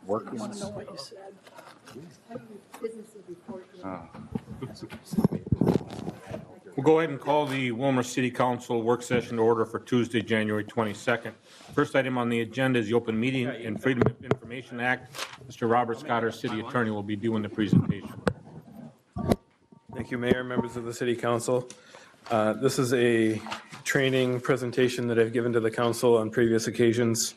Working. We'll go ahead and call the Willmar City Council work session to order for Tuesday, January 22nd. First item on the agenda is the Open Meeting and Freedom of Information Act. Mr. Robert Scott, our city attorney, will be doing the presentation. Thank you, Mayor, members of the City Council. This is a training presentation that I've given to the council on previous occasions.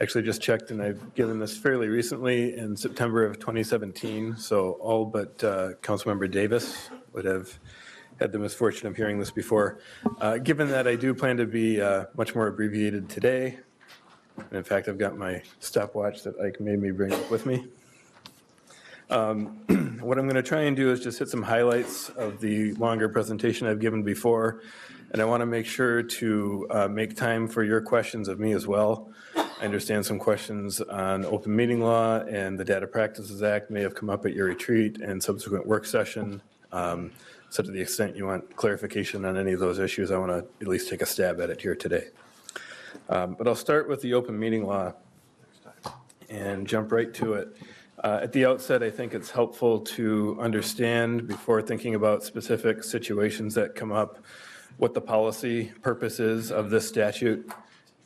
Actually just checked, and I've given this fairly recently in September of 2017, so all but Councilmember Davis would have had the misfortune of hearing this before. Given that I do plan to be much more abbreviated today, and in fact I've got my stopwatch that Ike made me bring with me. What I'm going to try and do is just hit some highlights of the longer presentation I've given before, and I want to make sure to make time for your questions of me as well. I understand some questions on open meeting law and the Data Practices Act may have come up at your retreat and subsequent work session. So to the extent you want clarification on any of those issues, I want to at least take a stab at it here today. But I'll start with the open meeting law and jump right to it. At the outset, I think it's helpful to understand before thinking about specific situations that come up what the policy purpose is of this statute.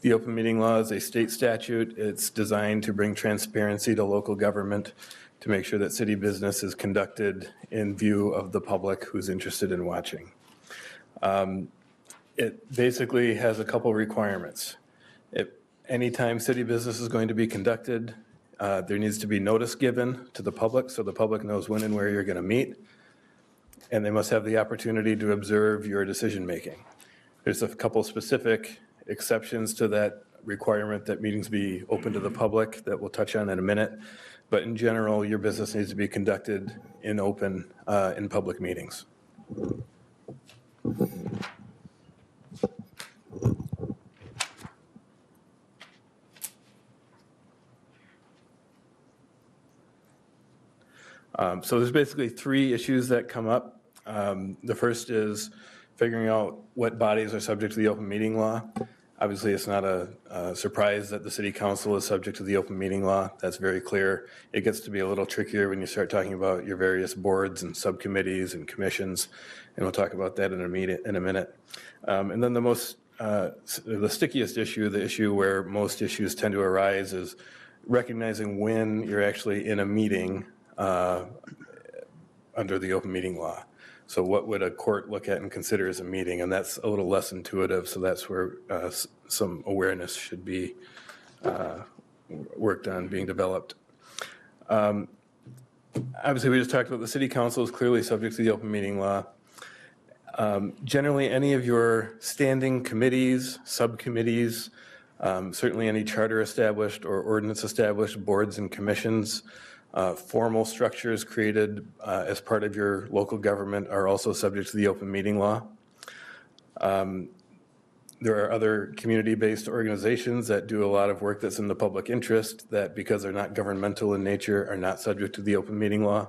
The open meeting law is a state statute. It's designed to bring transparency to local government, to make sure that city business is conducted in view of the public who's interested in watching. It basically has a couple requirements. Anytime city business is going to be conducted, there needs to be notice given to the public so the public knows when and where you're going to meet, and they must have the opportunity to observe your decision making. There's a couple specific exceptions to that requirement that meetings be open to the public that we'll touch on in a minute, but in general your business needs to be conducted in open in public meetings. So there's basically three issues that come up. The first is figuring out what bodies are subject to the open meeting law. Obviously, it's not a surprise that the City Council is subject to the open meeting law. That's very clear. It gets to be a little trickier when you start talking about your various boards and subcommittees and commissions, and we'll talk about that in a minute. And then the stickiest issue, the issue where most issues tend to arise, is recognizing when you're actually in a meeting under the open meeting law. So what would a court look at and consider as a meeting? And that's a little less intuitive, so that's where some awareness should be worked on, being developed. Obviously, we just talked about the City Council is clearly subject to the open meeting law. Generally, any of your standing committees, subcommittees, certainly any charter established or ordinance established boards and commissions, formal structures created as part of your local government are also subject to the open meeting law. There are other community-based organizations that do a lot of work that's in the public interest that, because they're not governmental in nature, are not subject to the open meeting law.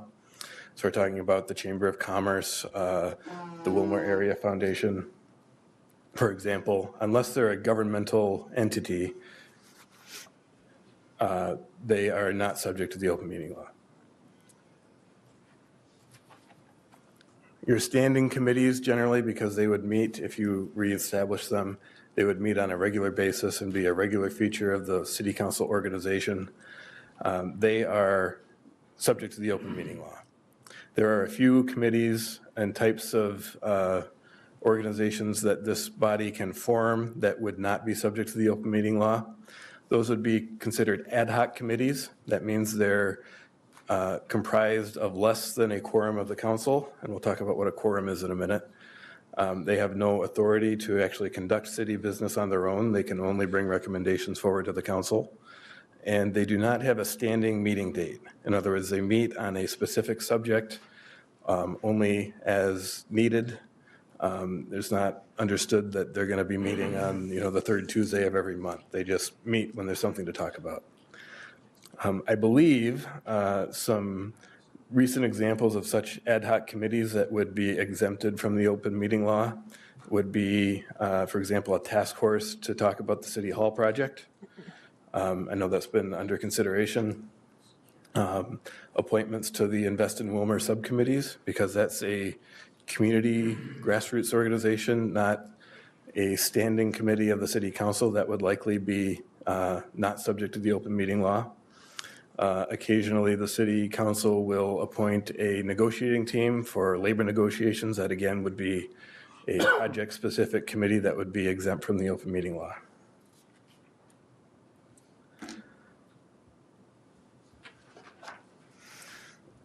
So we're talking about the Chamber of Commerce, the Willmar Area Foundation, for example. Unless they're a governmental entity, they are not subject to the open meeting law. Your standing committees, generally, because they would meet, if you reestablish them, they would meet on a regular basis and be a regular feature of the City Council organization. They are subject to the open meeting law. There are a few committees and types of organizations that this body can form that would not be subject to the open meeting law. Those would be considered ad hoc committees. That means they're comprised of less than a quorum of the council, and we'll talk about what a quorum is in a minute. They have no authority to actually conduct city business on their own. They can only bring recommendations forward to the council. And they do not have a standing meeting date. In other words, they meet on a specific subject only as needed. There's not understood that they're going to be meeting on the third Tuesday of every month. They just meet when there's something to talk about. I believe some recent examples of such ad hoc committees that would be exempted from the open meeting law would be, for example, a task force to talk about the City Hall project. I know that's been under consideration. appointments to the Invest in Willmar subcommittees, because that's a community grassroots organization, not a standing committee of the city council that would likely be not subject to the open meeting law. Occasionally, the city council will appoint a negotiating team for labor negotiations. That again would be a project-specific committee that would be exempt from the open meeting law.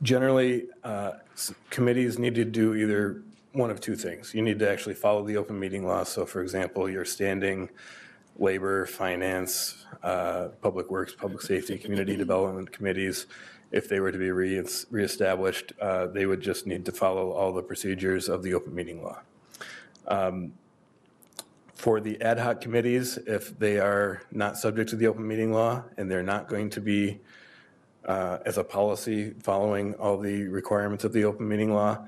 Generally, committees need to do either one of two things. You need to actually follow the open meeting law. So for example, your standing labor, finance, public works, public safety, community development committees, if they were to be reestablished, they would just need to follow all the procedures of the open meeting law. For the ad hoc committees, if they are not subject to the open meeting law and they're not going to be as a policy following all the requirements of the open meeting law,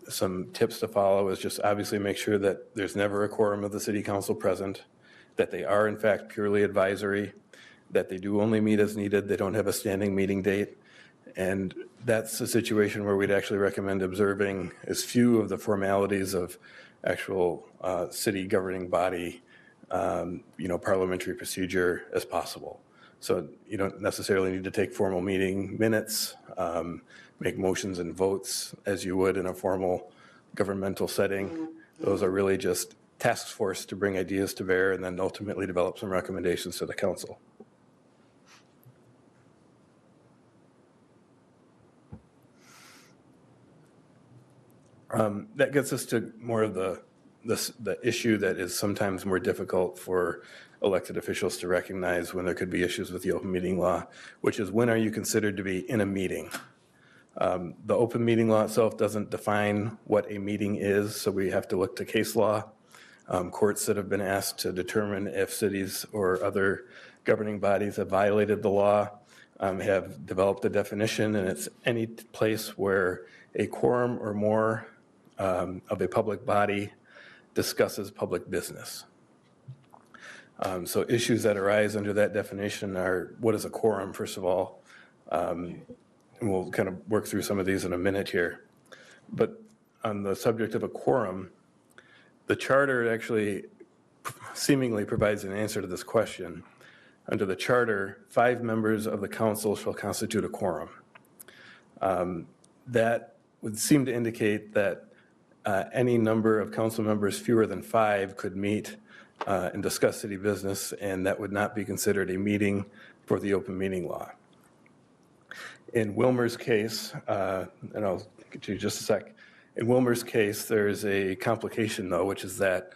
some tips to follow is just obviously make sure that there's never a quorum of the city council present, that they are in fact purely advisory, that they do only meet as needed, they don't have a standing meeting date. And that's a situation where we'd actually recommend observing as few of the formalities of actual city governing body, parliamentary procedure as possible. So you don't necessarily need to take formal meeting minutes, make motions and votes as you would in a formal governmental setting. Those are really just task force to bring ideas to bear and then ultimately develop some recommendations to the council. That gets us to more of the issue that is sometimes more difficult for elected officials to recognize when there could be issues with the open meeting law, which is when are you considered to be in a meeting? The open meeting law itself doesn't define what a meeting is, so we have to look to case law. Courts that have been asked to determine if cities or other governing bodies have violated the law have developed a definition, and it's any place where a quorum or more of a public body discusses public business. So issues that arise under that definition are, what is a quorum, first of all? And we'll kind of work through some of these in a minute here. But on the subject of a quorum, the charter actually seemingly provides an answer to this question. Under the charter, 5 members of the council shall constitute a quorum. That would seem to indicate that any number of council members fewer than 5 could meet and discuss city business, and that would not be considered a meeting for the open meeting law. In Willmar's case, and I'll get to you in just a sec, in Willmar's case, there's a complication though, which is that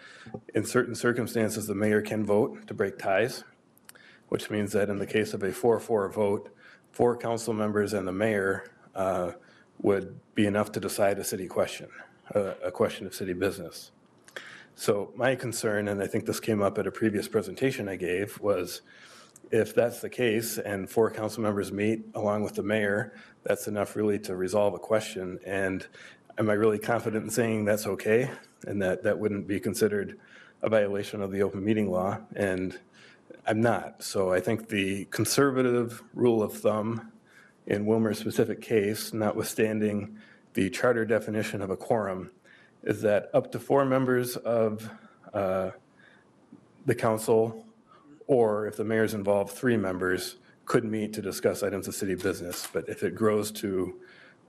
in certain circumstances, the mayor can vote to break ties, which means that in the case of a 4-4 vote, 4 council members and the mayor would be enough to decide a city question, a question of city business. So my concern, and I think this came up at a previous presentation I gave, was if that's the case and 4 council members meet along with the mayor, that's enough really to resolve a question. And am I really confident in saying that's okay and that that wouldn't be considered a violation of the open meeting law? And I'm not. So I think the conservative rule of thumb in Willmar's specific case, notwithstanding the charter definition of a quorum, is that up to 4 members of the council, or if the mayor's involved, 3 members could meet to discuss items of city business. But if it grows to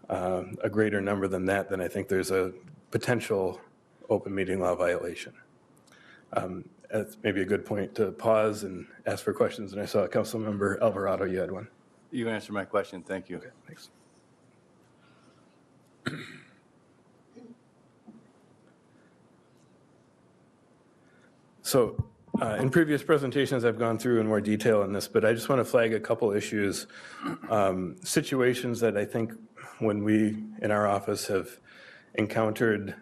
a greater number than that, then I think there's a potential open meeting law violation. That's maybe a good point to pause and ask for questions. And I saw Councilmember Alvarado, you had one. You answered my question. Thank you. Okay, thanks. So in previous presentations, I've gone through in more detail on this, but I just want to flag a couple issues, situations that I think when we in our office have encountered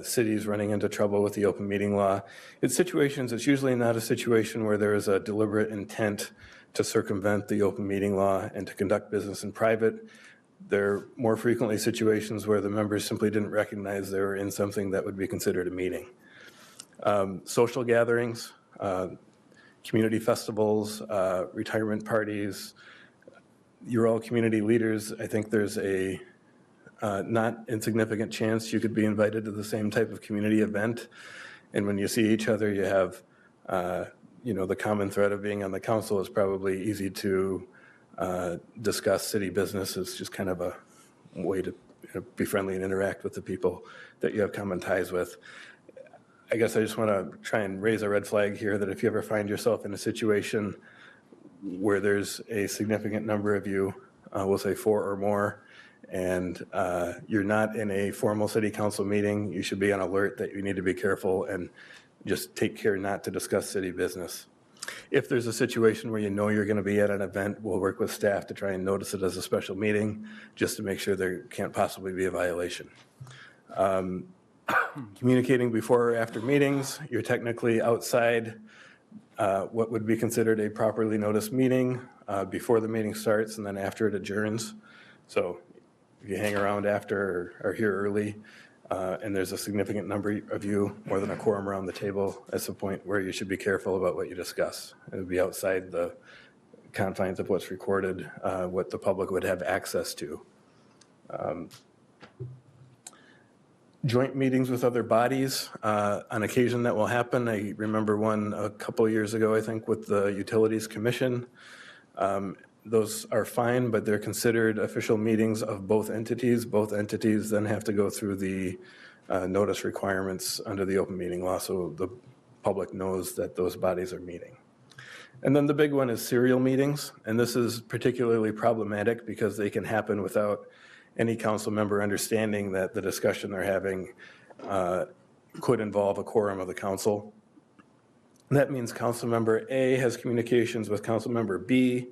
cities running into trouble with the open meeting law. It's situations, it's usually not a situation where there is a deliberate intent to circumvent the open meeting law and to conduct business in private. There are more frequently situations where the members simply didn't recognize they were in something that would be considered a meeting. Social gatherings, community festivals, retirement parties, You're all community leaders. I think there's a not insignificant chance you could be invited to the same type of community event. And when you see each other, you have, the common thread of being on the council is probably easy to discuss city business. It's just kind of a way to be friendly and interact with the people that you have common ties with. I guess I just want to try and raise a red flag here that if you ever find yourself in a situation where there's a significant number of you, we'll say 4 or more, and you're not in a formal city council meeting, you should be on alert that you need to be careful and just take care not to discuss city business. If there's a situation where you know you're going to be at an event, we'll work with staff to try and notice it as a special meeting, just to make sure there can't possibly be a violation. Communicating before or after meetings, you're technically outside what would be considered a properly noticed meeting before the meeting starts and then after it adjourns. So if you hang around after or are here early and there's a significant number of you, more than a quorum around the table, that's the point where you should be careful about what you discuss. It would be outside the confines of what's recorded, what the public would have access to. Joint meetings with other bodies, on occasion that will happen. I remember one a couple of years ago, I think, with the Utilities Commission. Those are fine, but they're considered official meetings of both entities. Both entities then have to go through the notice requirements under the open meeting law, so the public knows that those bodies are meeting. And then the big one is serial meetings, and this is particularly problematic because they can happen without any council member understanding that the discussion they're having could involve a quorum of the council. And that means council member A has communications with council member B,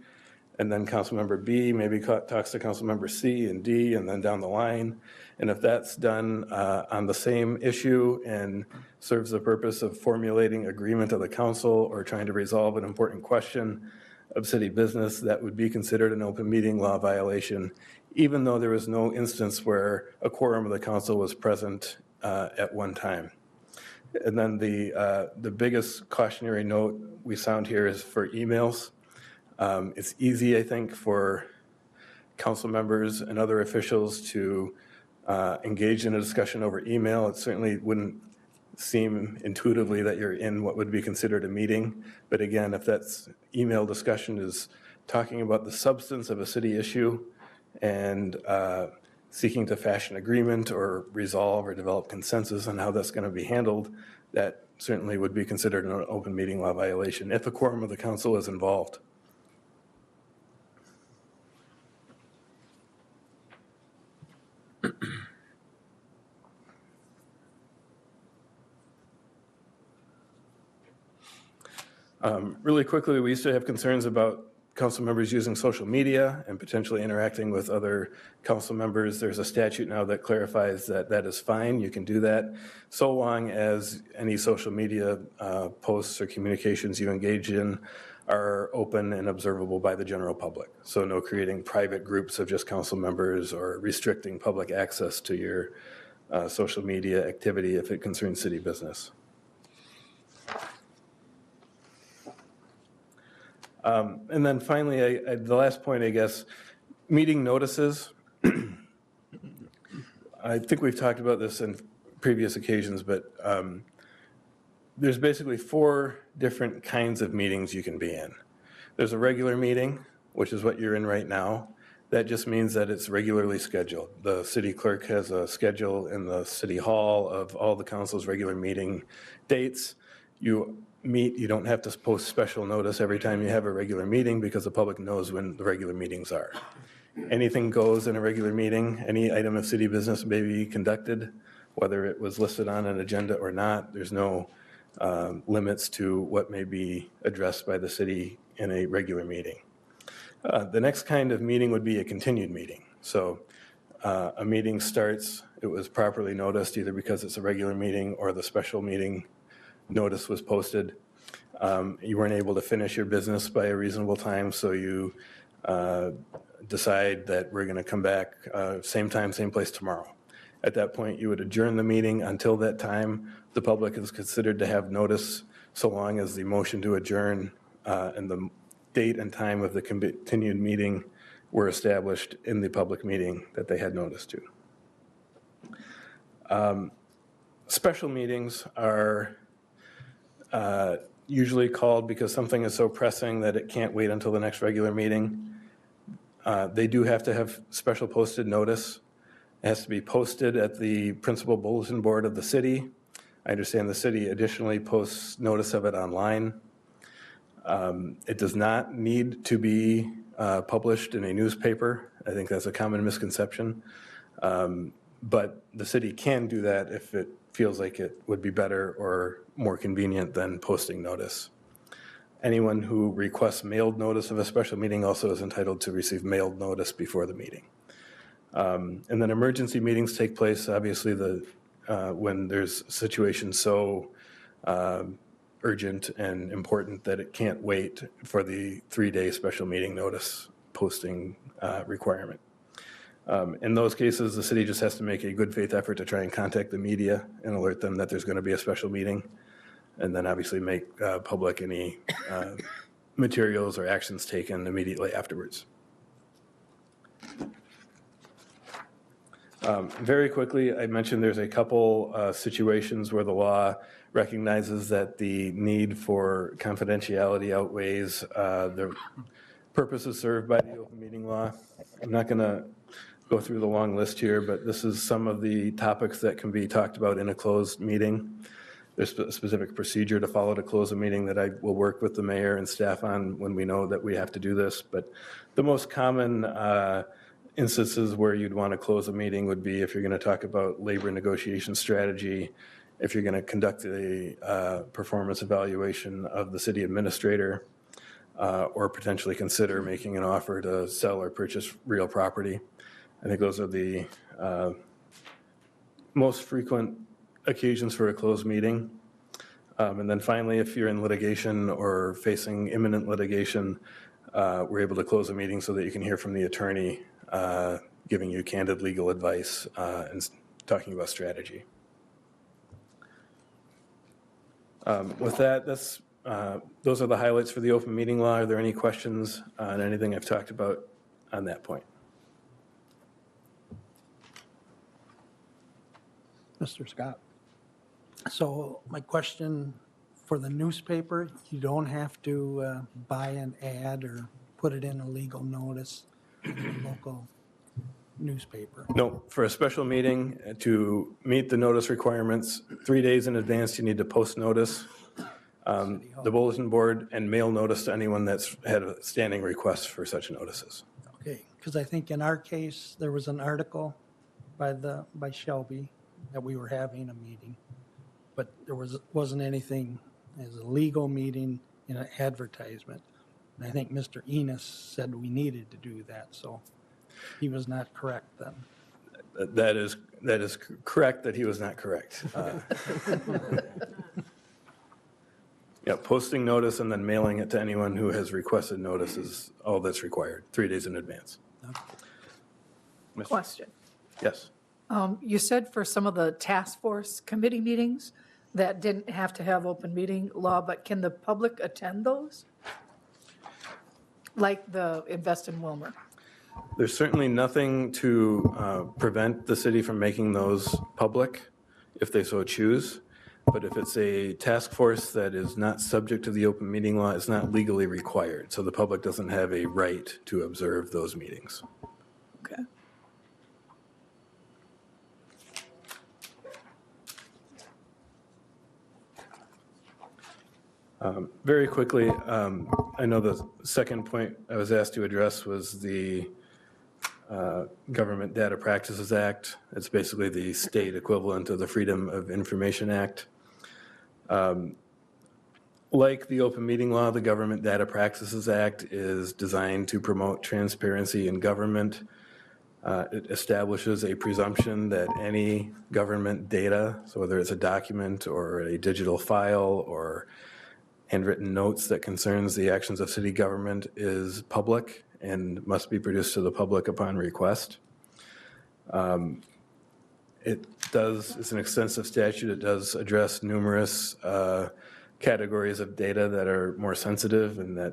and then council member B maybe talks to council member C and D, and then down the line. And if that's done on the same issue and serves the purpose of formulating agreement of the council or trying to resolve an important question of city business, that would be considered an open meeting law violation, even though there was no instance where a quorum of the council was present at one time. And then the biggest cautionary note we sound here is for emails. It's easy, I think, for council members and other officials to engage in a discussion over email. It certainly wouldn't seem intuitively that you're in what would be considered a meeting. But again, if that's email discussion is talking about the substance of a city issue and seeking to fashion agreement or resolve or develop consensus on how that's going to be handled, that certainly would be considered an open meeting law violation if a quorum of the council is involved. Really quickly, we used to have concerns about council members using social media and potentially interacting with other council members. There's a statute now that clarifies that that is fine. You can do that so long as any social media posts or communications you engage in are open and observable by the general public. So no creating private groups of just council members or restricting public access to your social media activity if it concerns city business. And then finally, the last point, I guess, meeting notices. I think we've talked about this in previous occasions, but there's basically 4 different kinds of meetings you can be in. There's a regular meeting, which is what you're in right now. That just means that it's regularly scheduled. The city clerk has a schedule in the city hall of all the council's regular meeting dates. You meet, you don't have to post special notice every time you have a regular meeting because the public knows when the regular meetings are. Anything goes in a regular meeting. Any item of city business may be conducted, whether it was listed on an agenda or not. There's no limits to what may be addressed by the city in a regular meeting. The next kind of meeting would be a continued meeting. So a meeting starts, it was properly noticed either because it's a regular meeting or the special meeting notice was posted. You weren't able to finish your business by a reasonable time, so you decide that we're going to come back same time, same place tomorrow. At that point, you would adjourn the meeting. Until that time, the public is considered to have notice so long as the motion to adjourn and the date and time of the continued meeting were established in the public meeting that they had notice to. Special meetings are usually called because something is so pressing that it can't wait until the next regular meeting. They do have to have special posted notice. It has to be posted at the principal bulletin board of the city. I understand the city additionally posts notice of it online. It does not need to be published in a newspaper. I think that's a common misconception. But the city can do that if it feels like it would be better or more convenient than posting notice. Anyone who requests mailed notice of a special meeting also is entitled to receive mailed notice before the meeting. And then emergency meetings take place, obviously, when there's situations so urgent and important that it can't wait for the 3-day special meeting notice posting requirement. In those cases, the city just has to make a good faith effort to try and contact the media and alert them that there's going to be a special meeting, and then obviously make public any materials or actions taken immediately afterwards. Very quickly, I mentioned there's a couple situations where the law recognizes that the need for confidentiality outweighs the purposes served by the open meeting law. I'm not going to go through the long list here, but this is some of the topics that can be talked about in a closed meeting. There's a specific procedure to follow to close a meeting that I will work with the mayor and staff on when we know that we have to do this. But the most common instances where you'd want to close a meeting would be if you're going to talk about labor negotiation strategy, if you're going to conduct a performance evaluation of the city administrator, or potentially consider making an offer to sell or purchase real property. I think those are the most frequent occasions for a closed meeting. And then finally, if you're in litigation or facing imminent litigation, we're able to close a meeting so that you can hear from the attorney giving you candid legal advice and talking about strategy. With that, those are the highlights for the open meeting law. Are there any questions on anything I've talked about on that point? Mr. Scott. So my question for the newspaper, you don't have to buy an ad or put it in a legal notice in the local newspaper. No, for a special meeting, to meet the notice requirements, 3 days in advance, you need to post notice, the bulletin board, and mail notice to anyone that's had a standing request for such notices. Okay, because I think in our case, there was an article by Shelby that we were having a meeting, but there wasn't anything as a legal meeting in an advertisement. And I think Mr. Enos said we needed to do that, so he was not correct then. That is correct that he was not correct. Yeah, posting notice and then mailing it to anyone who has requested notice is all that's required, 3 days in advance. Question. Yes. You said for some of the task force committee meetings that didn't have to have open meeting law, but can the public attend those? Like the Invest in Willmar? There's certainly nothing to prevent the city from making those public if they so choose. But if it's a task force that is not subject to the open meeting law, it's not legally required. So the public doesn't have a right to observe those meetings. Okay. Very quickly, I know the second point I was asked to address was the Government Data Practices Act. It's basically the state equivalent of the Freedom of Information Act. Like the open meeting law, the Government Data Practices Act is designed to promote transparency in government. It establishes a presumption that any government data, so whether it's a document or a digital file or handwritten notes that concerns the actions of city government, is public and must be produced to the public upon request. It's an extensive statute. It does address numerous categories of data that are more sensitive and that,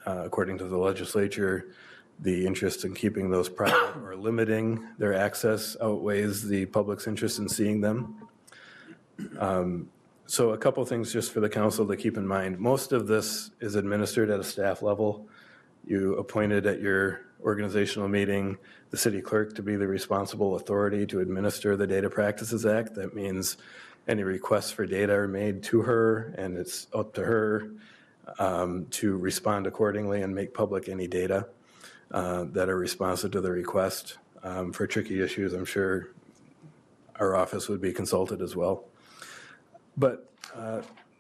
according to the legislature, the interest in keeping those private or limiting their access outweighs the public's interest in seeing them. So a couple things just for the council to keep in mind. Most of this is administered at a staff level. You appointed at your organizational meeting the city clerk to be the responsible authority to administer the Data Practices Act. That means any requests for data are made to her, and it's up to her to respond accordingly and make public any data that are responsive to the request. For tricky issues, I'm sure our office would be consulted as well. But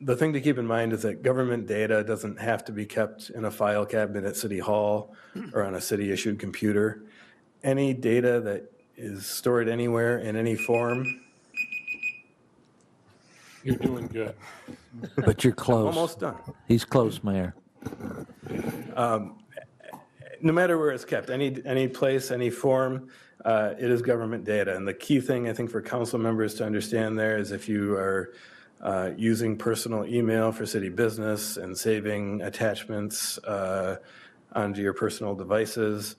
the thing to keep in mind is that government data doesn't have to be kept in a file cabinet at City Hall or on a city-issued computer. Any data that is stored anywhere in any form. You're doing good. But you're close. Almost done. He's close, Mayor. No matter where it's kept, any place, any form, it is government data. And the key thing I think for council members to understand there is if you are using personal email for city business and saving attachments onto your personal devices,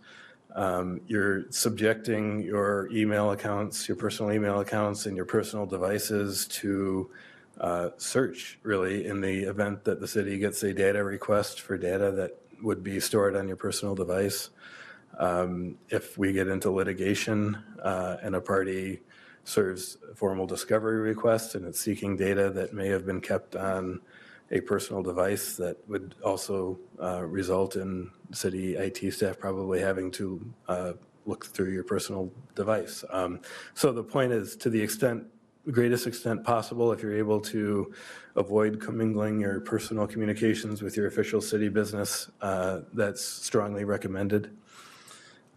you're subjecting your email accounts, your personal email accounts and your personal devices to search, really, in the event that the city gets a data request for data that would be stored on your personal device. If we get into litigation and a party serves a formal discovery request and it's seeking data that may have been kept on a personal device, that would also result in city IT staff probably having to look through your personal device. So the point is, to the greatest extent possible, if you're able to avoid commingling your personal communications with your official city business, that's strongly recommended.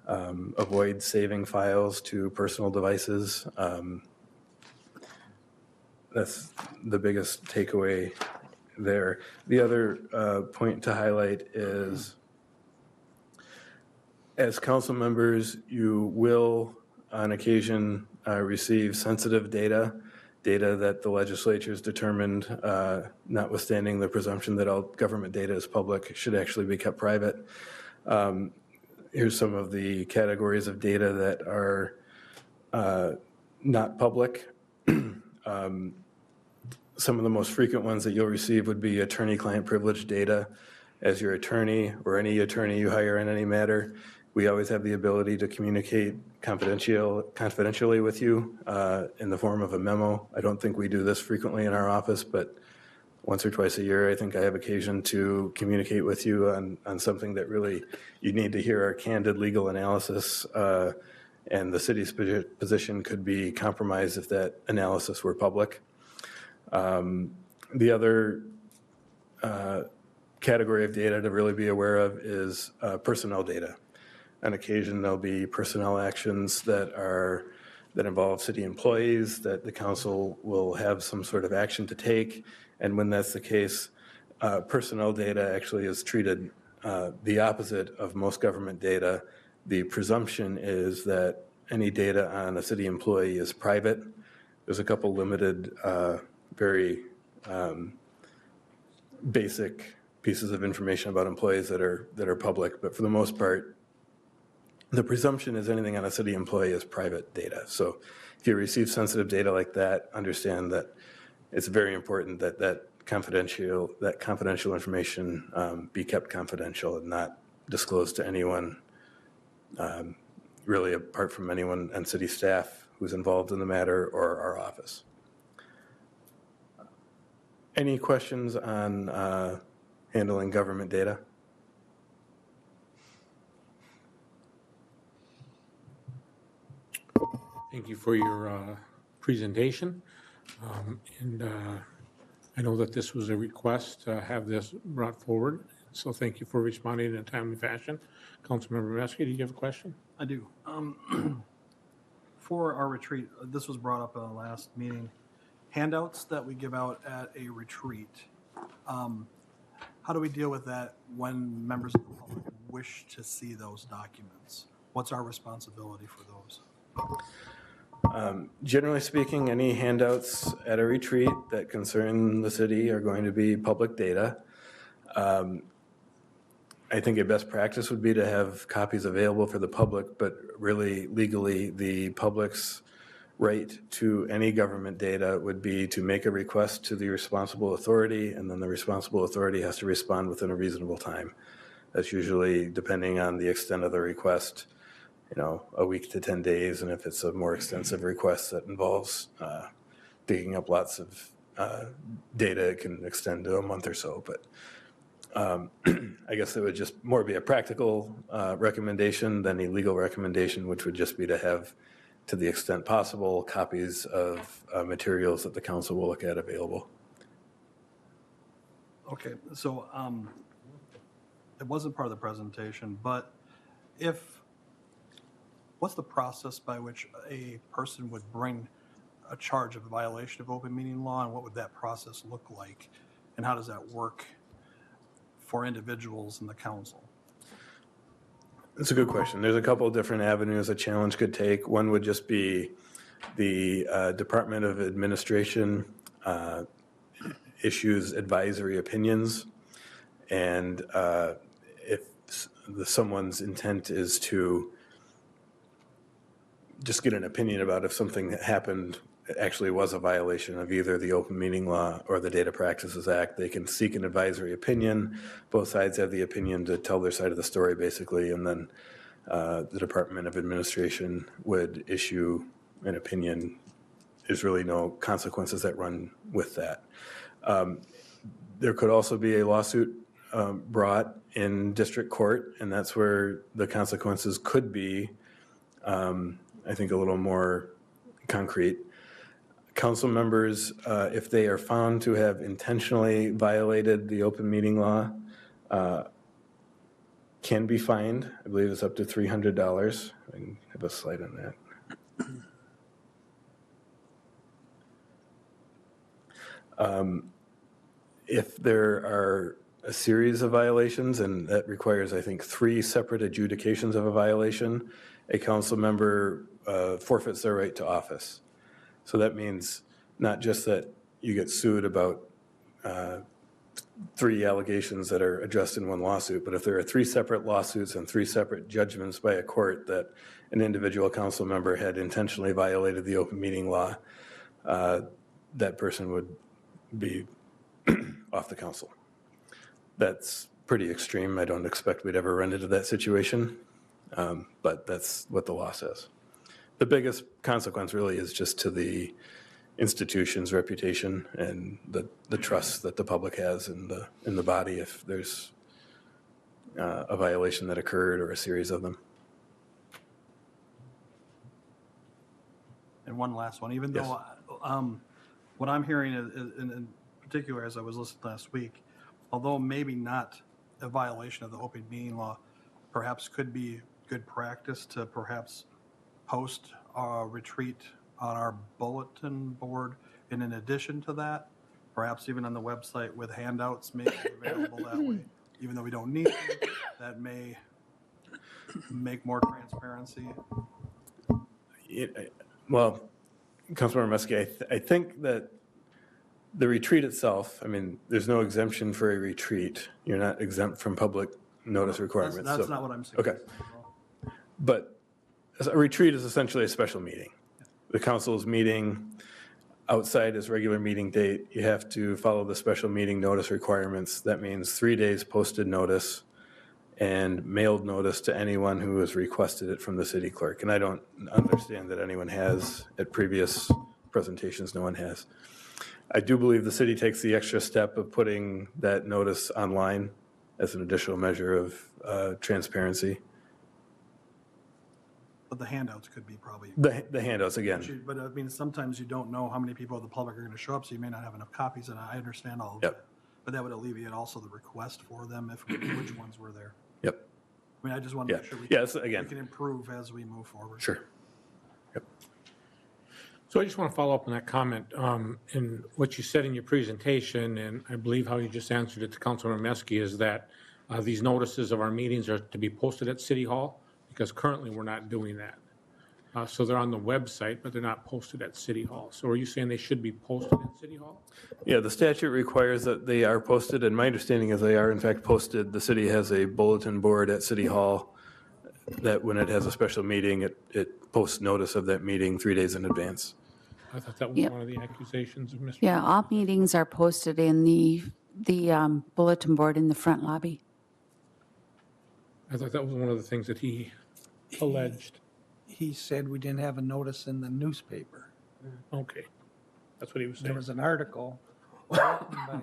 Avoid saving files to personal devices. That's the biggest takeaway there. The other point to highlight is, as council members, you will on occasion receive sensitive data that the legislature has determined, notwithstanding the presumption that all government data is public, should actually be kept private. Here's some of the categories of data that are not public. Some of the most frequent ones that you'll receive would be attorney-client privilege data. As your attorney or any attorney you hire in any matter, we always have the ability to communicate confidentially with you in the form of a memo. I don't think we do this frequently in our office, but once or twice a year, I think I have occasion to communicate with you on something that really you need to hear our candid legal analysis, and the city's position could be compromised if that analysis were public. The other category of data to really be aware of is personnel data. On occasion, there'll be personnel actions that involve city employees that the council will have some sort of action to take. And when that's the case, personnel data actually is treated the opposite of most government data. The presumption is that any data on a city employee is private. There's a couple limited, very basic pieces of information about employees that are public, but for the most part, the presumption is anything on a city employee is private data. So if you receive sensitive data like that, understand that it's very important that confidential information be kept confidential and not disclosed to anyone, really apart from anyone on city staff who's involved in the matter or our office. Any questions on handling government data? Thank you for your presentation. And I know that this was a request to have this brought forward, so thank you for responding in a timely fashion. Councilmember Reski, do you have a question? I do. For our retreat, this was brought up at the last meeting, handouts that we give out at a retreat. How do we deal with that when members of the public wish to see those documents? What's our responsibility for those? Generally speaking, any handouts at a retreat that concern the city are going to be public data. I I think a best practice would be to have copies available for the public, but really legally, the public's right to any government data would be to make a request to the responsible authority, and then the responsible authority has to respond within a reasonable time. That's usually, depending on the extent of the request, a week to 10 days, and if it's a more extensive request that involves digging up lots of data, it can extend to a month or so. But I guess it would just more be a practical recommendation than a legal recommendation, which would just be to have, to the extent possible, copies of materials that the council will look at available. Okay, so it wasn't part of the presentation, but what's the process by which a person would bring a charge of violation of open meeting law, and what would that process look like? And how does that work for individuals in the council? That's a good question. There's a couple of different avenues a challenge could take. One would just be the Department of Administration issues advisory opinions, and if someone's intent is to just get an opinion about if something that happened actually was a violation of either the open meeting law or the Data Practices Act, they can seek an advisory opinion. Both sides have the opinion to tell their side of the story, basically, and then the Department of Administration would issue an opinion. There's really no consequences that run with that. There could also be a lawsuit brought in district court, and that's where the consequences could be, I think, a little more concrete. Council members, if they are found to have intentionally violated the open meeting law, can be fined. I believe it's up to $300. I can have a slide on that. If there are a series of violations, and that requires, I think, 3 separate adjudications of a violation, a council member forfeits their right to office. So that means not just that you get sued about 3 allegations that are addressed in one lawsuit, but if there are 3 separate lawsuits and 3 separate judgments by a court that an individual council member had intentionally violated the open meeting law, that person would be off the council. That's pretty extreme. I don't expect we'd ever run into that situation, but that's what the law says. The biggest consequence really is just to the institution's reputation and the trust that the public has in the body if there's a violation that occurred or a series of them. And one last one, even Yes. though what I'm hearing is, in particular, as I was listening last week, although maybe not a violation of the open meeting law, perhaps could be good practice to perhaps post a retreat on our bulletin board. And in addition to that, perhaps even on the website with handouts made available that way, even though we don't need to, that may make more transparency. Well, Councilmember Muskie, I think that the retreat itself, I mean, there's no exemption for a retreat. You're not exempt from public notice requirements. That's so- not what I'm saying. Okay. But a retreat is essentially a special meeting. The council is meeting outside its regular meeting date. You have to follow the special meeting notice requirements. That means 3 days posted notice and mailed notice to anyone who has requested it from the city clerk. And I don't understand that anyone has. At previous presentations, no one has. I do believe the city takes the extra step of putting that notice online as an additional measure of transparency. But the handouts could be probably. The handouts, again. But I mean, sometimes you don't know how many people of the public are going to show up, so you may not have enough copies, and I understand all of Yep. that. But that would alleviate also the request for them if which ones were there. Yep, I mean, I just want to yeah. make sure Yeah, it's, we again, can improve as we move forward. sure. So I just want to follow up on that comment. In what you said in your presentation, and I believe how you just answered it to Councilmember Meske, is that these notices of our meetings are to be posted at City Hall, because currently we're not doing that. So they're on the website, but they're not posted at City Hall. So are you saying they should be posted at City Hall? Yeah, the statute requires that they are posted, and my understanding is they are in fact posted. The city has a bulletin board at City Hall that when it has a special meeting, it posts notice of that meeting 3 days in advance. I thought that was Yep. one of the accusations of Mr. Yeah, all meetings are posted in the bulletin board in the front lobby. I thought that was one of the things that he alleged. He said we didn't have a notice in the newspaper. Okay, that's what he was There saying. was an article written by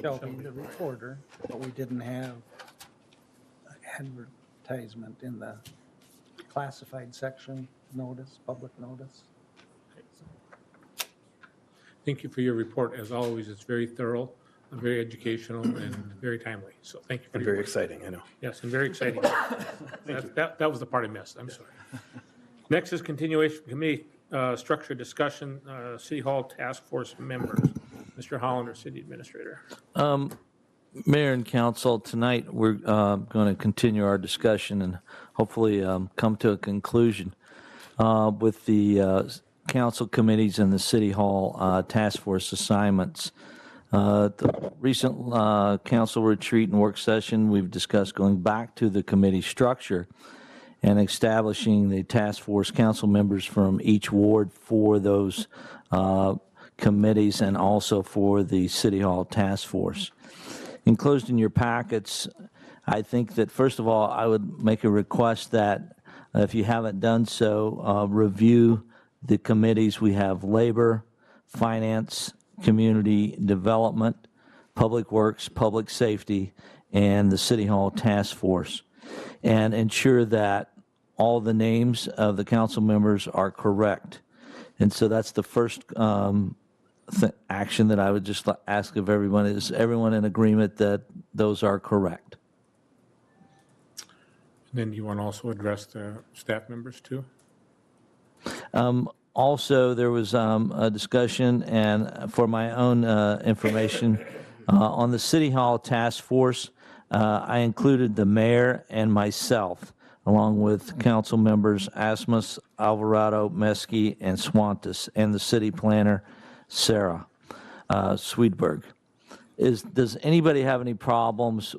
Shelby, the reporter, but we didn't have an advertisement in the classified section notice, public notice. Thank you for your report. As always, it's very thorough, very educational, and very timely. So thank you for And your very work. exciting, I know. Yes, and very exciting. That was the part I missed. I'm sorry. Next is continuation committee structure discussion, City Hall Task Force members. Mr. Hollander, City Administrator. Mayor and council, tonight we're going to continue our discussion and hopefully come to a conclusion with the council committees and the City Hall task force assignments. The recent council retreat and work session, we've discussed going back to the committee structure and establishing the task force council members from each ward for those committees and also for the City Hall task force. Enclosed in your packets, I think that first of all, I would make a request that if you haven't done so, review the committees. We have Labor, Finance, Community Development, Public Works, Public Safety, and the City Hall Task Force, and ensure that all the names of the council members are correct. And so that's the first action that I would just ask of everyone. Is everyone in agreement that those are correct? Then you want to also address the staff members too? Also, there was a discussion, and for my own information, on the City Hall Task Force, I included the mayor and myself, along with council members Asmus, Alvarado, Meskey, and Swantis, and the city planner, Sarah Swedberg. Does anybody have any problems?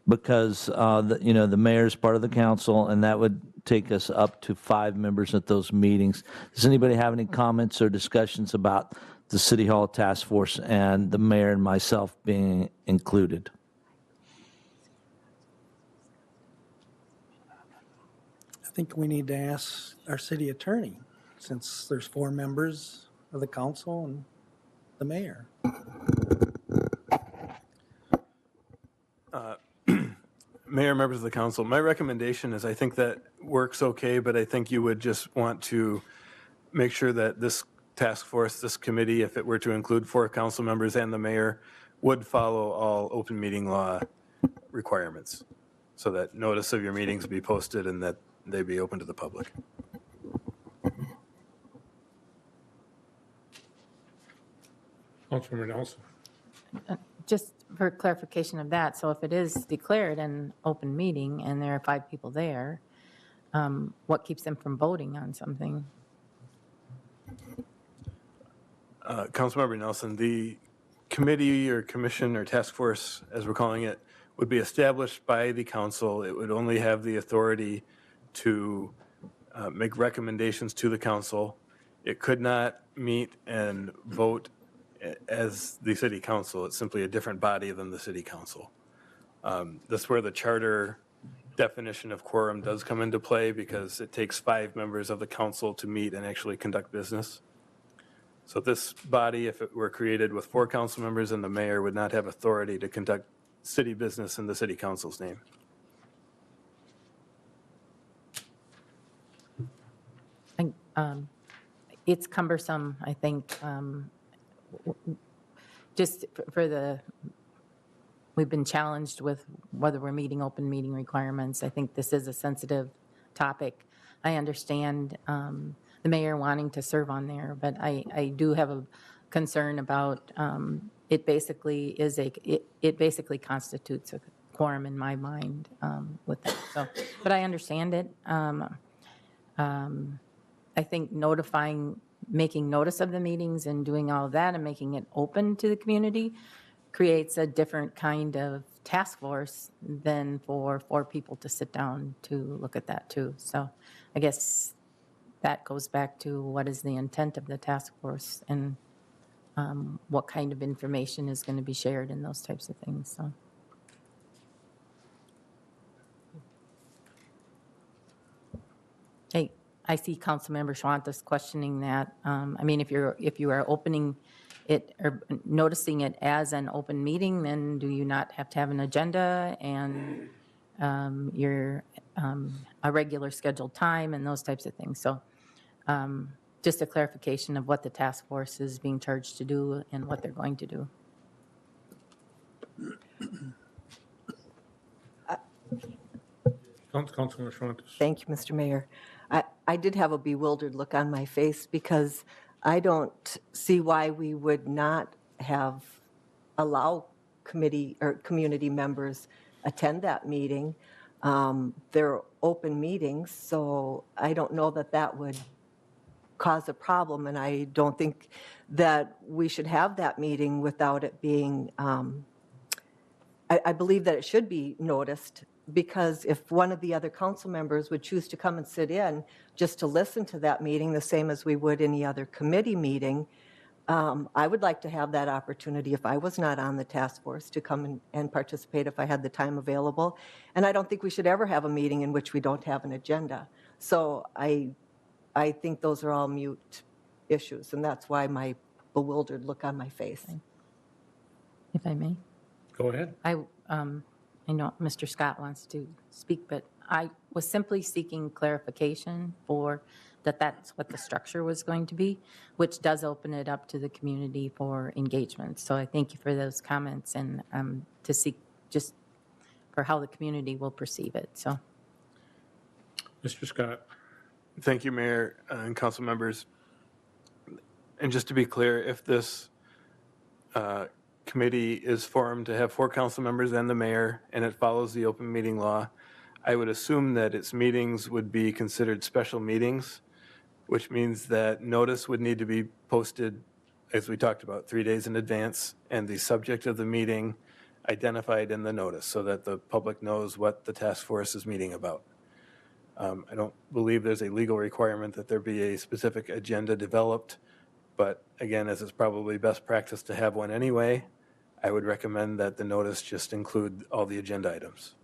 Because the mayor's part of the council, and that would take us up to 5 members at those meetings. Does anybody have any comments or discussions about the City Hall Task Force and the mayor and myself being included? I think we need to ask our city attorney, since there's 4 members of the council and the mayor. Mayor, members of the council, my recommendation is I think that works okay, but I think you would just want to make sure that this task force, this committee, if it were to include 4 council members and the mayor, would follow all open meeting law requirements so that notice of your meetings be posted and that they be open to the public. Councilmember Nelson. Just for clarification of that, so if it is declared an open meeting and there are 5 people there, what keeps them from voting on something? Councilmember Nelson, the committee or commission or task force, as we're calling it, would be established by the council. It would only have the authority to make recommendations to the council. It could not meet and vote as the city council. It's simply a different body than the city council. That's where the charter definition of quorum does come into play, because it takes 5 members of the council to meet and actually conduct business. So this body, if it were created with 4 council members and the mayor, would not have authority to conduct city business in the city council's name. It's cumbersome, I think, just for we've been challenged with whether we're meeting open meeting requirements. I think this is a sensitive topic. I understand the mayor wanting to serve on there, but I do have a concern about it basically constitutes a quorum in my mind with that. So, but I understand it. I think making notice of the meetings and doing all of that and making it open to the community creates a different kind of task force than for 4 people to sit down to look at that too. So I guess that goes back to what is the intent of the task force and what kind of information is going to be shared and those types of things, so. Hey, I see Councilmember Schwantes questioning that. I mean, if you are opening it or noticing it as an open meeting, then do you not have to have an agenda and a regular scheduled time and those types of things? So just a clarification of what the task force is being charged to do and what they're going to do. Councilmember Schwantes. Thank you, Mr. Mayor. I did have a bewildered look on my face because I don't see why we would not allow committee or community members attend that meeting. They're open meetings, so I don't know that that would cause a problem, and I don't think that we should have that meeting without it being, I believe that it should be noticed, because if one of the other council members would choose to come and sit in just to listen to that meeting, the same as we would any other committee meeting, I would like to have that opportunity if I was not on the task force to come and participate if I had the time available. And I don't think we should ever have a meeting in which we don't have an agenda. So I think those are all mute issues, and that's why my bewildered look on my face. If I may. Go ahead. I know Mr. Scott wants to speak, but I was simply seeking clarification for that's what the structure was going to be, which does open it up to the community for engagement. So I thank you for those comments and to seek just for how the community will perceive it. So, Mr. Scott. Thank you, Mayor and council members. And just to be clear, if this committee is formed to have 4 council members and the mayor, and it follows the open meeting law, I would assume that its meetings would be considered special meetings, which means that notice would need to be posted, as we talked about, 3 days in advance, and the subject of the meeting identified in the notice so that the public knows what the task force is meeting about. I don't believe there's a legal requirement that there be a specific agenda developed, but again, as it's probably best practice to have one anyway, I would recommend that the notice just include all the agenda items.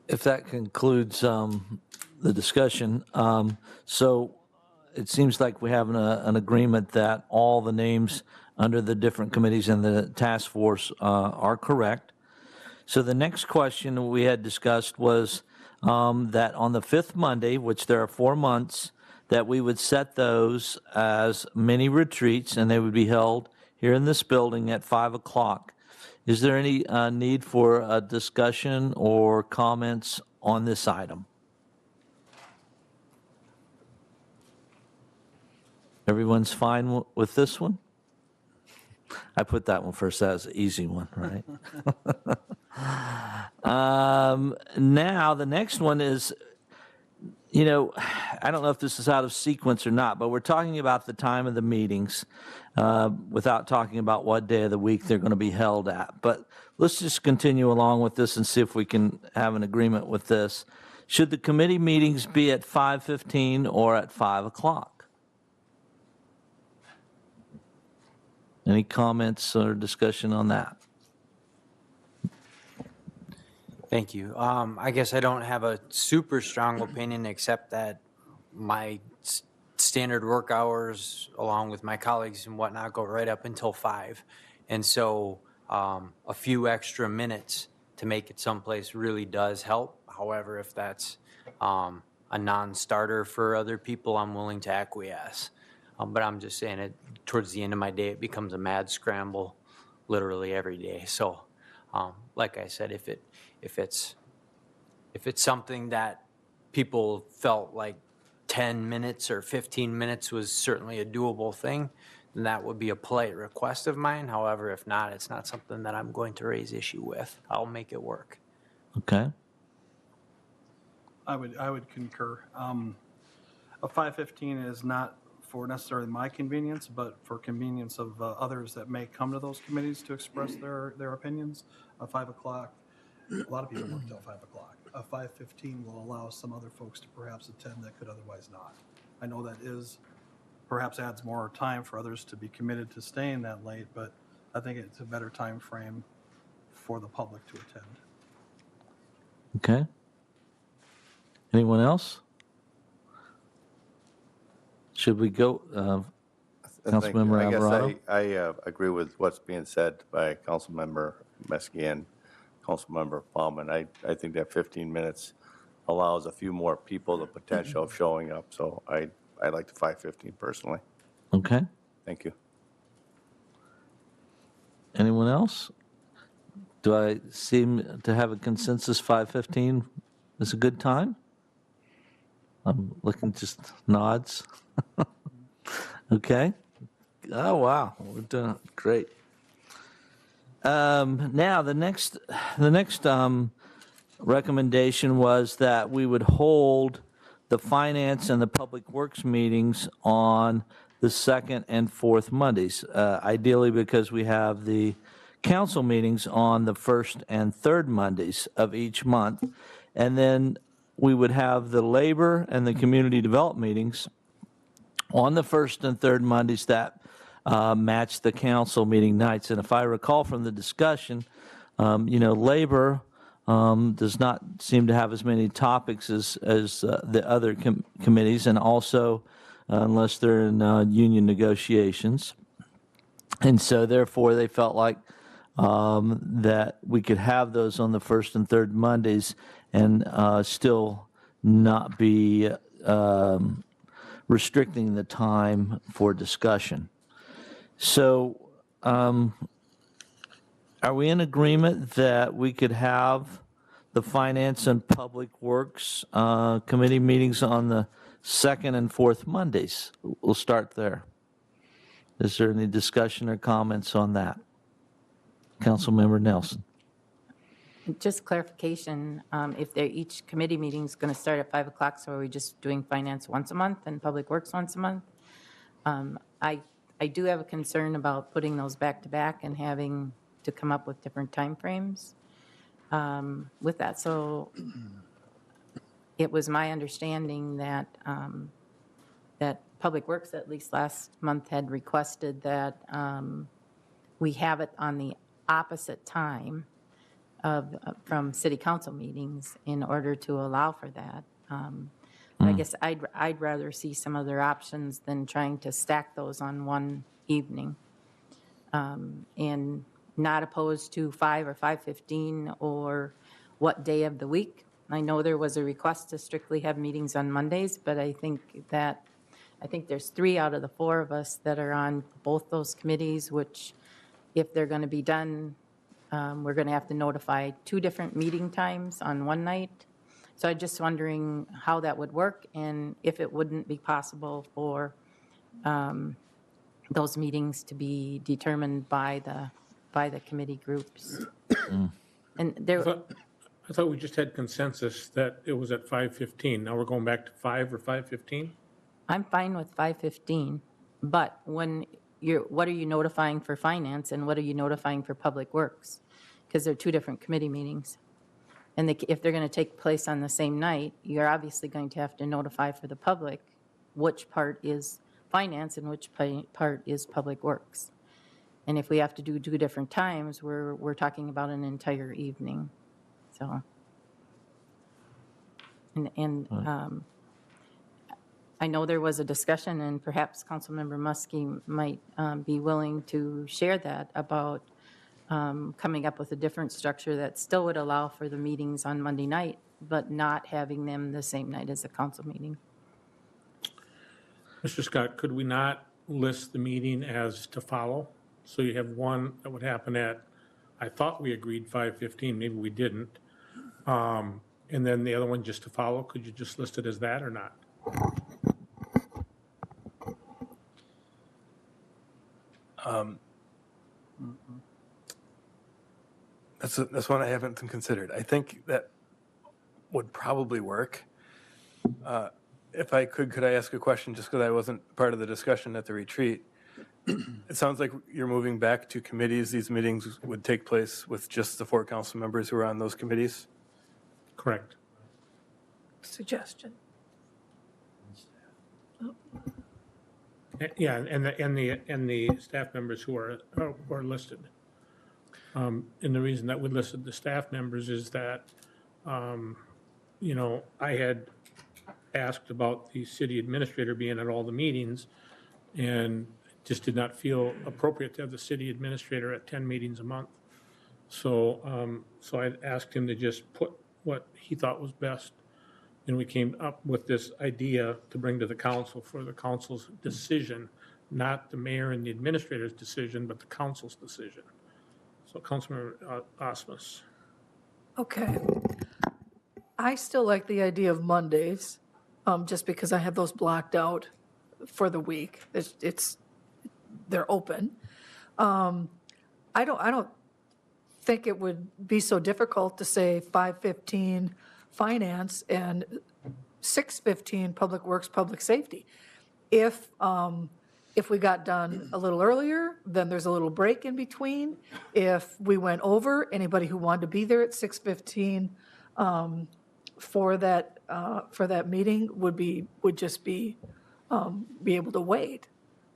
If that concludes the discussion, so it seems like we have an agreement that all the names under the different committees and the task force are correct. So the next question we had discussed was that on the 5th Monday, which there are 4 months, that we would set those as mini retreats, and they would be held here in this building at 5 o'clock. Is there any need for a discussion or comments on this item? Everyone's fine with this one? I put that one first. That was an easy one, right? Now, the next one is, I don't know if this is out of sequence or not, but we're talking about the time of the meetings without talking about what day of the week they're going to be held at. But let's just continue along with this and see if we can have an agreement with this. Should the committee meetings be at 5:15 or at 5 o'clock? Any comments or discussion on that? Thank you. I guess I don't have a super strong opinion, except that my standard work hours, along with my colleagues and whatnot, go right up until 5. And so a few extra minutes to make it someplace really does help. However, if that's a non-starter for other people, I'm willing to acquiesce. But I'm just saying it towards the end of my day, it becomes a mad scramble literally every day. So like I said, if it's something that people felt like 10 minutes or 15 minutes was certainly a doable thing, then that would be a polite request of mine. However, if not, it's not something that I'm going to raise issue with. I'll make it work. Okay. I would concur. A 5:15 is not for necessarily my convenience, but for convenience of others that may come to those committees to express their opinions. A 5 o'clock, a lot of people work till 5 o'clock. A 5:15 will allow some other folks to perhaps attend that could otherwise not. I know that is, perhaps adds more time for others to be committed to staying that late, but I think it's a better time frame for the public to attend. Okay. Anyone else? Should we go, Thank you. Councilmember I guess Alvarado? I agree with what's being said by Councilmember Meske and Councilmember Bauman. I think that 15 minutes allows a few more people the potential of showing up, so I like the 5:15 personally. Okay. Thank you. Anyone else? Do I seem to have a consensus 5:15 is a good time? I'm looking just nods. Okay. Oh, wow. We're doing great. Now, the next recommendation was that we would hold the Finance and the Public Works meetings on the second and fourth Mondays, ideally because we have the council meetings on the first and third Mondays of each month. And then we would have the labor and the community development meetings on the first and third Mondays that match the council meeting nights. And if I recall from the discussion, labor does not seem to have as many topics as the other committees, and also unless they're in union negotiations. And so therefore they felt like that we could have those on the first and third Mondays and still not be restricting the time for discussion. So are we in agreement that we could have the Finance and Public Works Committee meetings on the second and fourth Mondays? We'll start there. Is there any discussion or comments on that? Councilmember Nelson. Just clarification, if they're, each committee meeting is going to start at 5 o'clock, so are we just doing finance once a month and public works once a month? I do have a concern about putting those back to back and having to come up with different timeframes with that. So it was my understanding that that Public Works, at least last month, had requested that we have it on the opposite time from city council meetings in order to allow for that. I guess I'd rather see some other options than trying to stack those on one evening. And not opposed to 5 or 5:15 or what day of the week. I know there was a request to strictly have meetings on Mondays, but I think there's 3 out of the 4 of us that are on both those committees, which if they're going to be done, we're going to have to notify 2 different meeting times on one night. So I'm just wondering how that would work and if it wouldn't be possible for those meetings to be determined by the committee groups. And there, I thought we just had consensus that it was at 5:15. Now we're going back to 5 or 5:15? I'm fine with 5:15, but what are you notifying for finance and what are you notifying for public works? Because they're 2 different committee meetings. And if they're going to take place on the same night, you're obviously going to have to notify for the public which part is finance and which part is public works. And if we have to do 2 different times, we're talking about an entire evening. So, I know there was a discussion, and perhaps Councilmember Muskie might be willing to share that about coming up with a different structure that still would allow for the meetings on Monday night, but not having them the same night as a council meeting. Mr. Scott, could we not list the meeting as to follow? So you have one that would happen at, I thought we agreed 5:15, maybe we didn't. And then the other one just to follow, could you just list it as that or not? That's one I haven't considered. I think that would probably work. If I could I ask a question just because I wasn't part of the discussion at the retreat? It sounds like you're moving back to committees. These meetings would take place with just the 4 council members who are on those committees? Correct. Suggestion. Yeah, and the staff members who are listed. And the reason that we listed the staff members is that, you know, I had asked about the city administrator being at all the meetings, and just did not feel appropriate to have the city administrator at 10 meetings a month. So, so I asked him to just put what he thought was best. And we came up with this idea to bring to the council for the council's decision, not the mayor and the administrator's decision, but the council's decision. So Councilmember Osmus. Okay. I still like the idea of Mondays, just because I have those blocked out for the week. They're open. I don't think it would be so difficult to say 5:15 finance and 6:15 public works, public safety. If we got done a little earlier, then there's a little break in between. If we went over, anybody who wanted to be there at 6:15 for that meeting would just be able to wait.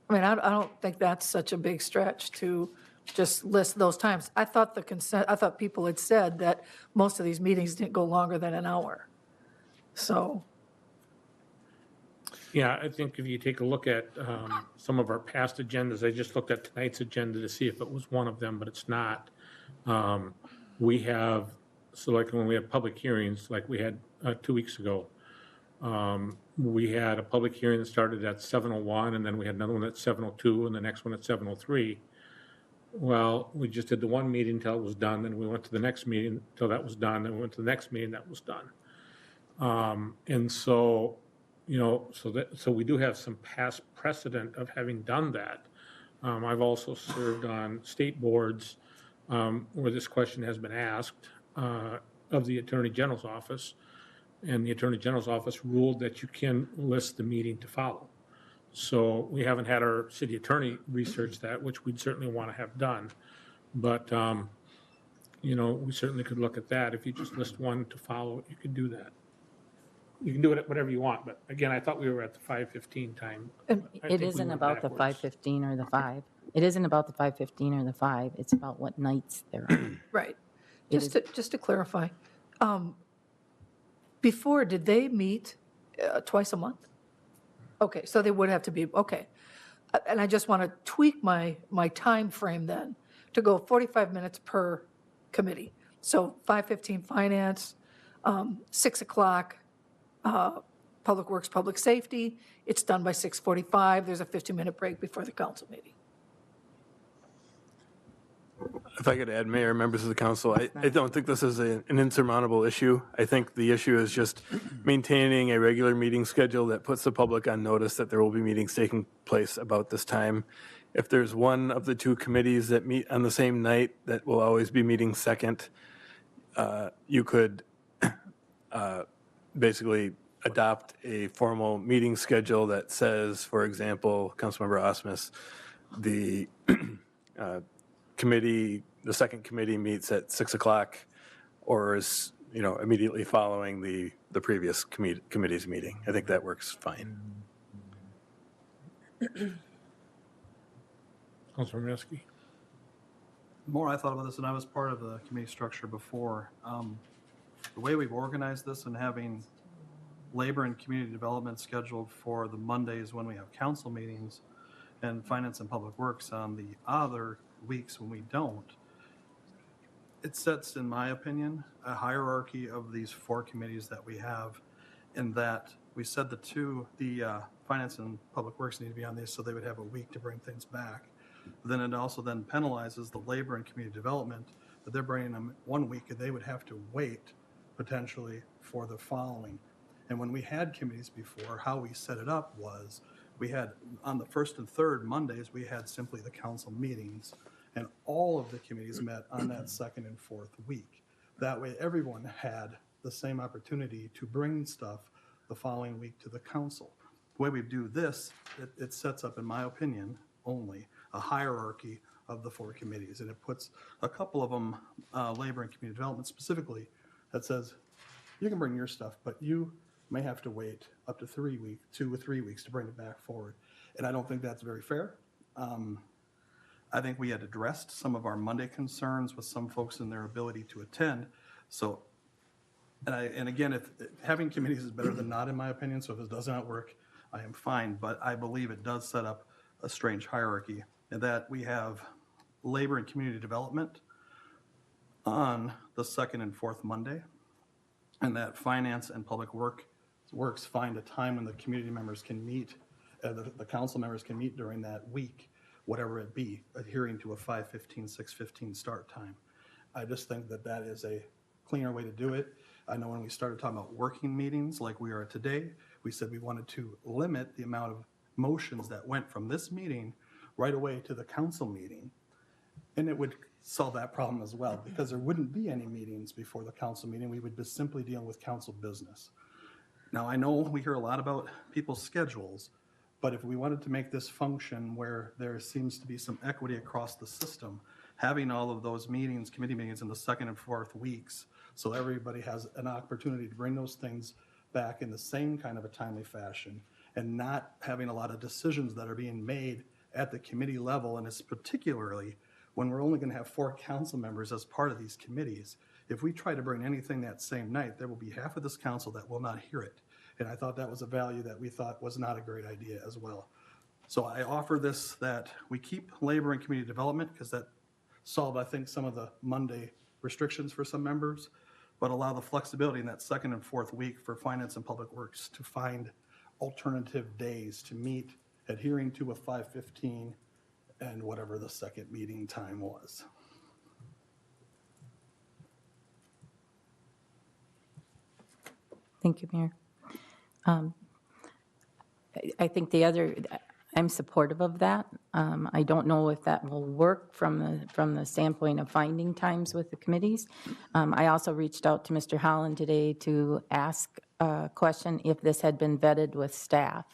I mean, I don't think that's such a big stretch to just list those times. I thought people had said that most of these meetings didn't go longer than an hour. So. Yeah, I think if you take a look at some of our past agendas, I just looked at tonight's agenda to see if it was one of them, but it's not. We have, so like when we have public hearings, like we had 2 weeks ago, we had a public hearing that started at 7:01, and then we had another one at 7:02, and the next one at 7:03. Well, we just did the one meeting until it was done, then we went to the next meeting until that was done, then we went to the next meeting that was done. And so, you know, so we do have some past precedent of having done that. I've also served on state boards where this question has been asked of the Attorney General's office, and the Attorney General's office ruled that you can list the meeting to follow. So we haven't had our city attorney research that, which we'd certainly want to have done. But, you know, we certainly could look at that. If you just list one to follow, you could do that. You can do it at whatever you want, but again, I thought we were at the 5:15 time. I think It we isn't went about the backwards. 5:15 or the 5. It isn't about the 5:15 or the 5. It's about what nights they're on. Right. It Just to clarify, before, did they meet twice a month? Okay, so they would have to be, okay. And I just want to tweak my time frame then to go 45 minutes per committee. So 5:15 finance, 6 o'clock public works, public safety. It's done by 6:45. There's a 15-minute break before the council meeting. If I could add, Mayor, members of the council, I don't think this is an insurmountable issue. I think the issue is just maintaining a regular meeting schedule that puts the public on notice that there will be meetings taking place about this time. If there's one of the 2 committees that meet on the same night that will always be meeting second, you could basically adopt a formal meeting schedule that says, for example, Councilmember Osmus, the the second committee meets at 6 o'clock, or is, you know, immediately following the previous committee's meeting. I think that works fine. Councilor Mineski. The more I thought about this, and I was part of the committee structure before, the way we've organized this and having labor and community development scheduled for the Mondays when we have council meetings and finance and public works on the other weeks when we don't, it sets, in my opinion, a hierarchy of these 4 committees that we have, in that we said the finance and public works need to be on these so they would have a week to bring things back. But then it also then penalizes the labor and community development that they're bringing them 1 week and they would have to wait potentially for the following. And when we had committees before, how we set it up was we had, on the first and third Mondays, we had simply the council meetings, and all of the committees met on that second and fourth week. That way, everyone had the same opportunity to bring stuff the following week to the council. The way we do this, it sets up, in my opinion, only a hierarchy of the 4 committees, and it puts a couple of them, labor and community development specifically, that says, you can bring your stuff, but you may have to wait up to 2 or 3 weeks to bring it back forward. And I don't think that's very fair. I think we had addressed some of our Monday concerns with some folks in their ability to attend. So, and again, if having committees is better than not, in my opinion, so if it does not work, I am fine, but I believe it does set up a strange hierarchy, in that we have labor and community development on the second and fourth Monday, and that finance and public works find a time when the community members can meet, the council members can meet during that week, whatever it be, adhering to a 5:15, 6:15 start time. I just think that that is a cleaner way to do it. I know when we started talking about working meetings like we are today, we said we wanted to limit the amount of motions that went from this meeting right away to the council meeting. And it would solve that problem as well, because there wouldn't be any meetings before the council meeting. We would be simply dealing with council business. Now, I know we hear a lot about people's schedules, but if we wanted to make this function where there seems to be some equity across the system, having all of those meetings, committee meetings in the second and fourth weeks, so everybody has an opportunity to bring those things back in the same kind of a timely fashion, and not having a lot of decisions that are being made at the committee level, and it's particularly when we're only going to have 4 council members as part of these committees. If we try to bring anything that same night, there will be half of this council that will not hear it. And I thought that was a value that we thought was not a great idea as well. So I offer this, that we keep labor and community development, because that solved, I think, some of the Monday restrictions for some members, but allow the flexibility in that second and fourth week for finance and public works to find alternative days to meet, adhering to a 5:15 and whatever the second meeting time was. Thank you, Mayor. I think I'm supportive of that. I don't know if that will work from the standpoint of finding times with the committees. I also reached out to Mr. Holland today to ask a question if this had been vetted with staff.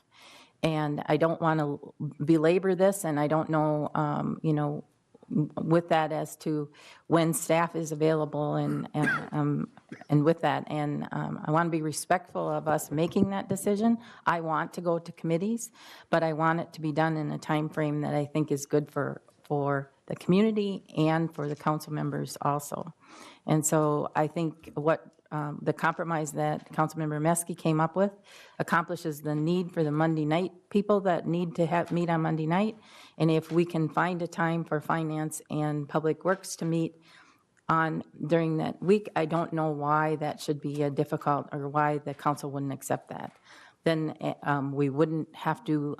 And I don't want to belabor this, and I don't know, with that as to when staff is available and with that. And I want to be respectful of us making that decision. I want to go to committees, but I want it to be done in a time frame that I think is good for the community and for the council members also. And so I think what the compromise that Councilmember Meske came up with accomplishes the need for the Monday night people that need to meet on Monday night. And if we can find a time for finance and public works to meet during that week, I don't know why that should be a difficult, or why the council wouldn't accept that. Then we wouldn't have to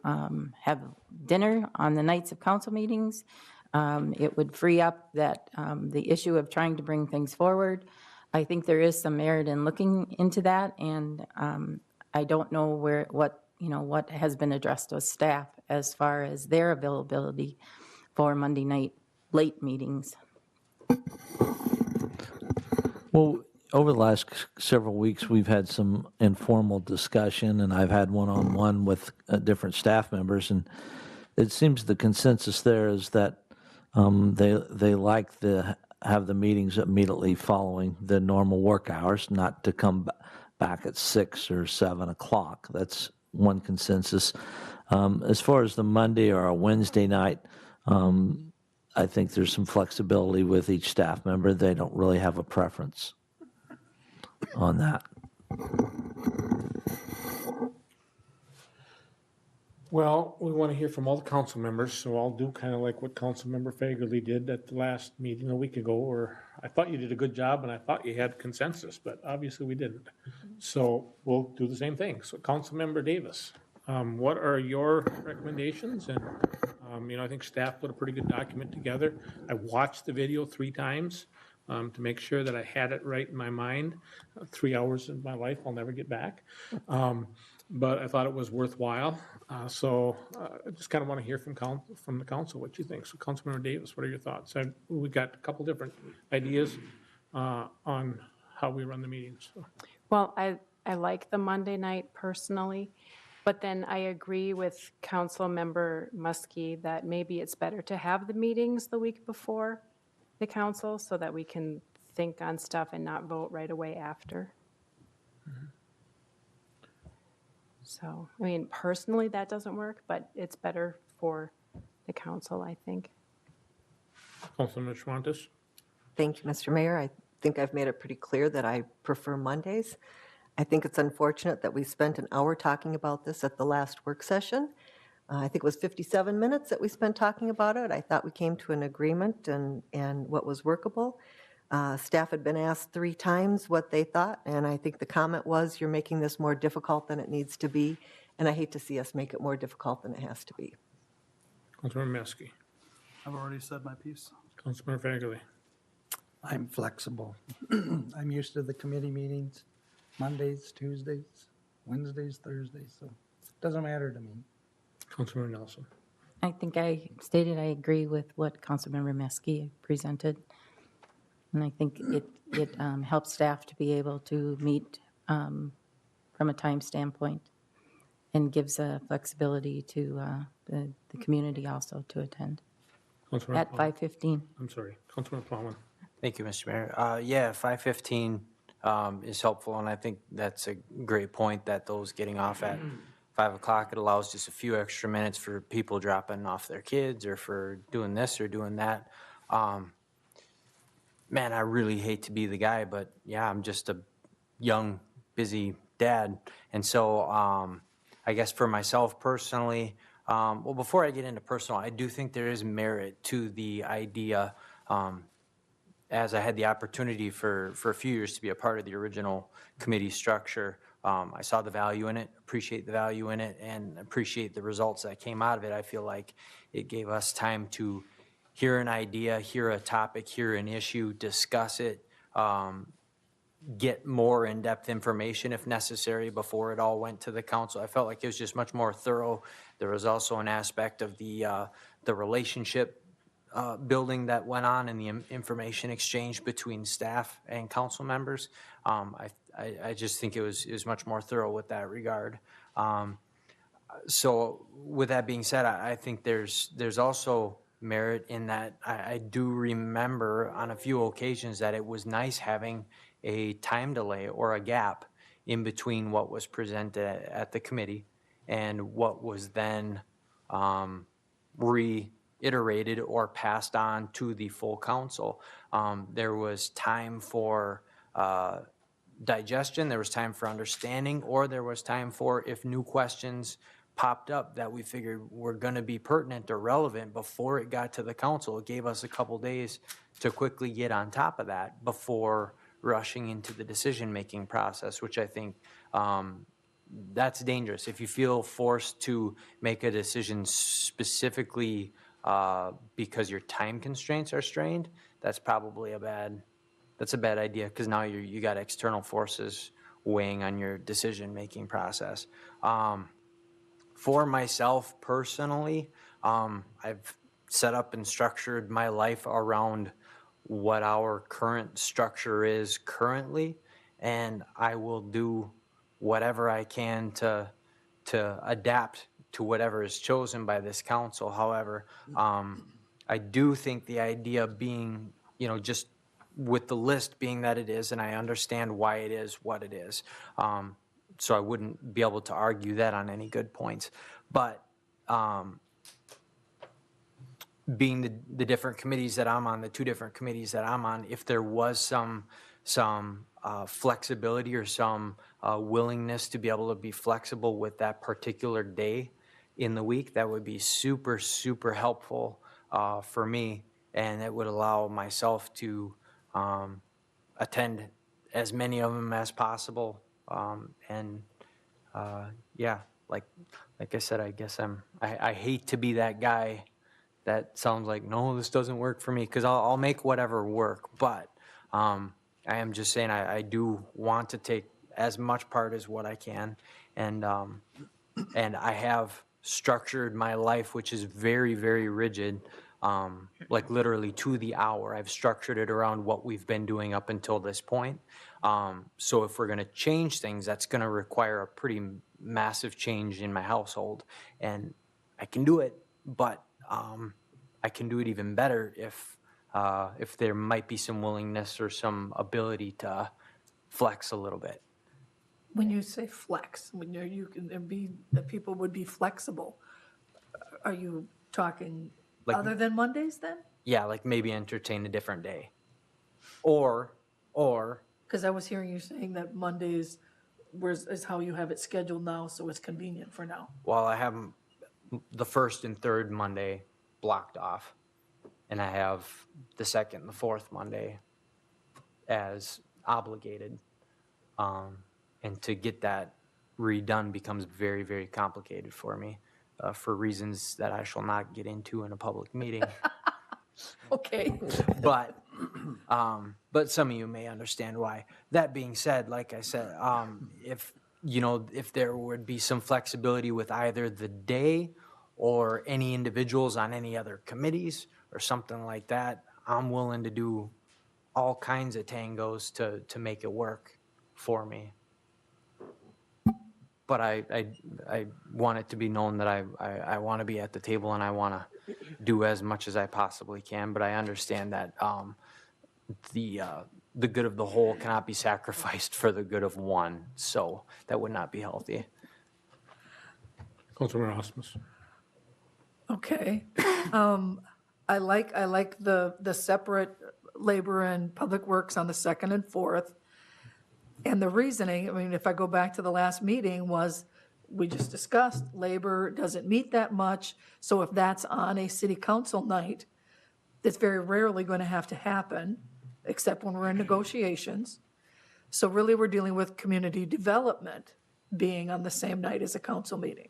have dinner on the nights of council meetings. It would free up the issue of trying to bring things forward. I think there is some merit in looking into that, and I don't know what has been addressed with staff as far as their availability for Monday night late meetings. Well, over the last several weeks, we've had some informal discussion, and I've had one-on-one with different staff members, and it seems the consensus there is that they like to have the meetings immediately following the normal work hours, not to come back at 6 or 7 o'clock. That's one consensus. As far as the Monday or a Wednesday night, I think there's some flexibility with each staff member. They don't really have a preference on that. Well, we want to hear from all the council members, so I'll do kind of like what Councilmember Fagerly did at the last meeting a week ago, where I thought you did a good job and I thought you had consensus, but obviously we didn't. So we'll do the same thing. So Councilmember Davis, what are your recommendations? And, I think staff put a pretty good document together. I watched the video 3 times to make sure that I had it right in my mind. 3 hours of my life I'll never get back. But I thought it was worthwhile. I just kind of want to hear from the council what you think. So Councilmember Davis, what are your thoughts? We've got a couple different ideas on how we run the meetings. So, Well, I like the Monday night personally, but then I agree with Councilmember Muskie that maybe it's better to have the meetings the week before the council so that we can think on stuff and not vote right away after. So, I mean, personally, that doesn't work, but it's better for the council, I think. Councilmember Schwantes? Thank you, Mr. Mayor. I think I've made it pretty clear that I prefer Mondays. I think it's unfortunate that we spent an hour talking about this at the last work session. I think it was 57 minutes that we spent talking about it. I thought we came to an agreement and what was workable. Staff had been asked 3 times what they thought, and I think the comment was, you're making this more difficult than it needs to be, and I hate to see us make it more difficult than it has to be. Councilmember Meske? I've already said my piece. Councilmember Fagerly? I'm flexible. I'm used to the committee meetings, Mondays, Tuesdays, Wednesdays, Thursdays, so it doesn't matter to me. Councilmember Nelson? I think I stated I agree with what Councilmember Meske presented. And I think it helps staff to be able to meet from a time standpoint and gives a flexibility to the community also to attend Councilmember at Plowman? 5:15. I'm sorry, Councilmember Plowman? Thank you, Mr. Mayor. Yeah, 5:15 is helpful, and I think that's a great point, that those getting off at 5 o'clock, it allows just a few extra minutes for people dropping off their kids or for doing this or doing that. Man, I really hate to be the guy, but yeah, I'm just a young, busy dad. And so I guess for myself personally, well, before I get into personal, I do think there is merit to the idea, as I had the opportunity for a few years to be a part of the original committee structure. I saw the value in it, appreciate the value in it, and appreciate the results that came out of it. I feel like it gave us time to hear an idea, hear a topic, hear an issue, discuss it, get more in-depth information if necessary before it all went to the council. I felt like it was just much more thorough. There was also an aspect of the relationship building that went on and the information exchange between staff and council members. I just think it was much more thorough with that regard. So with that being said, I think there's also merit in that. I do remember on a few occasions that it was nice having a time delay or a gap in between what was presented at the committee and what was then reiterated or passed on to the full council. There was time for digestion, there was time for understanding, or there was time for, if new questions popped up that we figured were going to be pertinent or relevant before it got to the council. It gave us a couple days to quickly get on top of that before rushing into the decision-making process, which I think that's dangerous. If you feel forced to make a decision specifically because your time constraints are strained, that's probably a bad idea, because now you got external forces weighing on your decision-making process. For myself personally, I've set up and structured my life around what our current structure is currently, and I will do whatever I can to adapt to whatever is chosen by this council. However, I do think the idea being, just with the list being that it is, and I understand why it is what it is, so I wouldn't be able to argue that on any good points. But being the different committees that I'm on, the 2 different committees that I'm on, if there was some flexibility or some willingness to be able to be flexible with that particular day in the week, that would be super, super helpful for me, and it would allow myself to attend as many of them as possible. Yeah, like I said, I guess I hate to be that guy that sounds like, no, this doesn't work for me, because I'll make whatever work. But I am just saying I do want to take as much part as what I can, and I have structured my life, which is very, very rigid, like literally to the hour. I've structured it around what we've been doing up until this point. So if we're going to change things, that's going to require a pretty massive change in my household. And I can do it, but I can do it even better if there might be some willingness or some ability to flex a little bit. When you say flex, when you can be, that people would be flexible, are you talking Like- other than Mondays then? Yeah, like maybe entertain a different day. Or Because I was hearing you saying that Mondays is how you have it scheduled now, so it's convenient for now. well, I have the first and third Monday blocked off, and I have the second and the fourth Monday as obligated. And to get that redone becomes very, very complicated for me for reasons that I shall not get into in a public meeting. Okay. But some of you may understand why. That being said, like I said, if there would be some flexibility with either the day or any individuals on any other committees or something like that, I'm willing to do all kinds of tangos to make it work for me. But I want it to be known that I want to be at the table and I want to do as much as I possibly can. But I understand that the good of the whole cannot be sacrificed for the good of one. So that would not be healthy. Councilman Rasmus. Okay. I like the separate labor and public works on the 2nd and 4th. And the reasoning, I mean, if I go back to the last meeting, was we just discussed labor doesn't meet that much. So if that's on a city council night, it's very rarely going to have to happen, except when we're in negotiations. So really, we're dealing with community development being on the same night as a council meeting.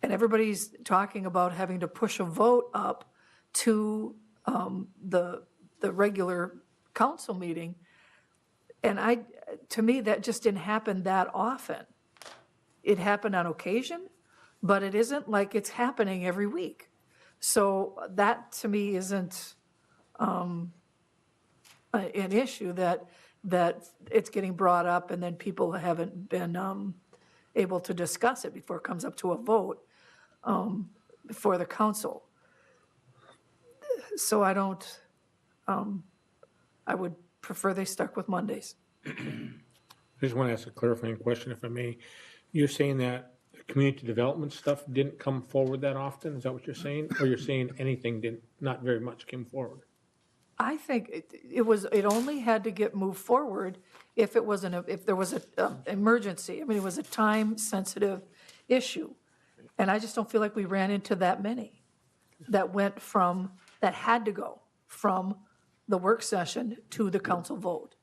And everybody's talking about having to push a vote up to the regular council meeting. And to me, that just didn't happen that often. It happened on occasion, but it isn't like it's happening every week. So that, to me, isn't an issue that it's getting brought up and then people haven't been able to discuss it before it comes up to a vote before the council. So I don't, I would prefer they stuck with Mondays. I just want to ask a clarifying question, if I may. You're saying that community development stuff didn't come forward that often? Is that what you're saying? Or you're saying anything didn't, not very much came forward? I think it only had to get moved forward if there was an emergency. I mean, it was a time-sensitive issue. And I just don't feel like we ran into that many that had to go from the work session to the council vote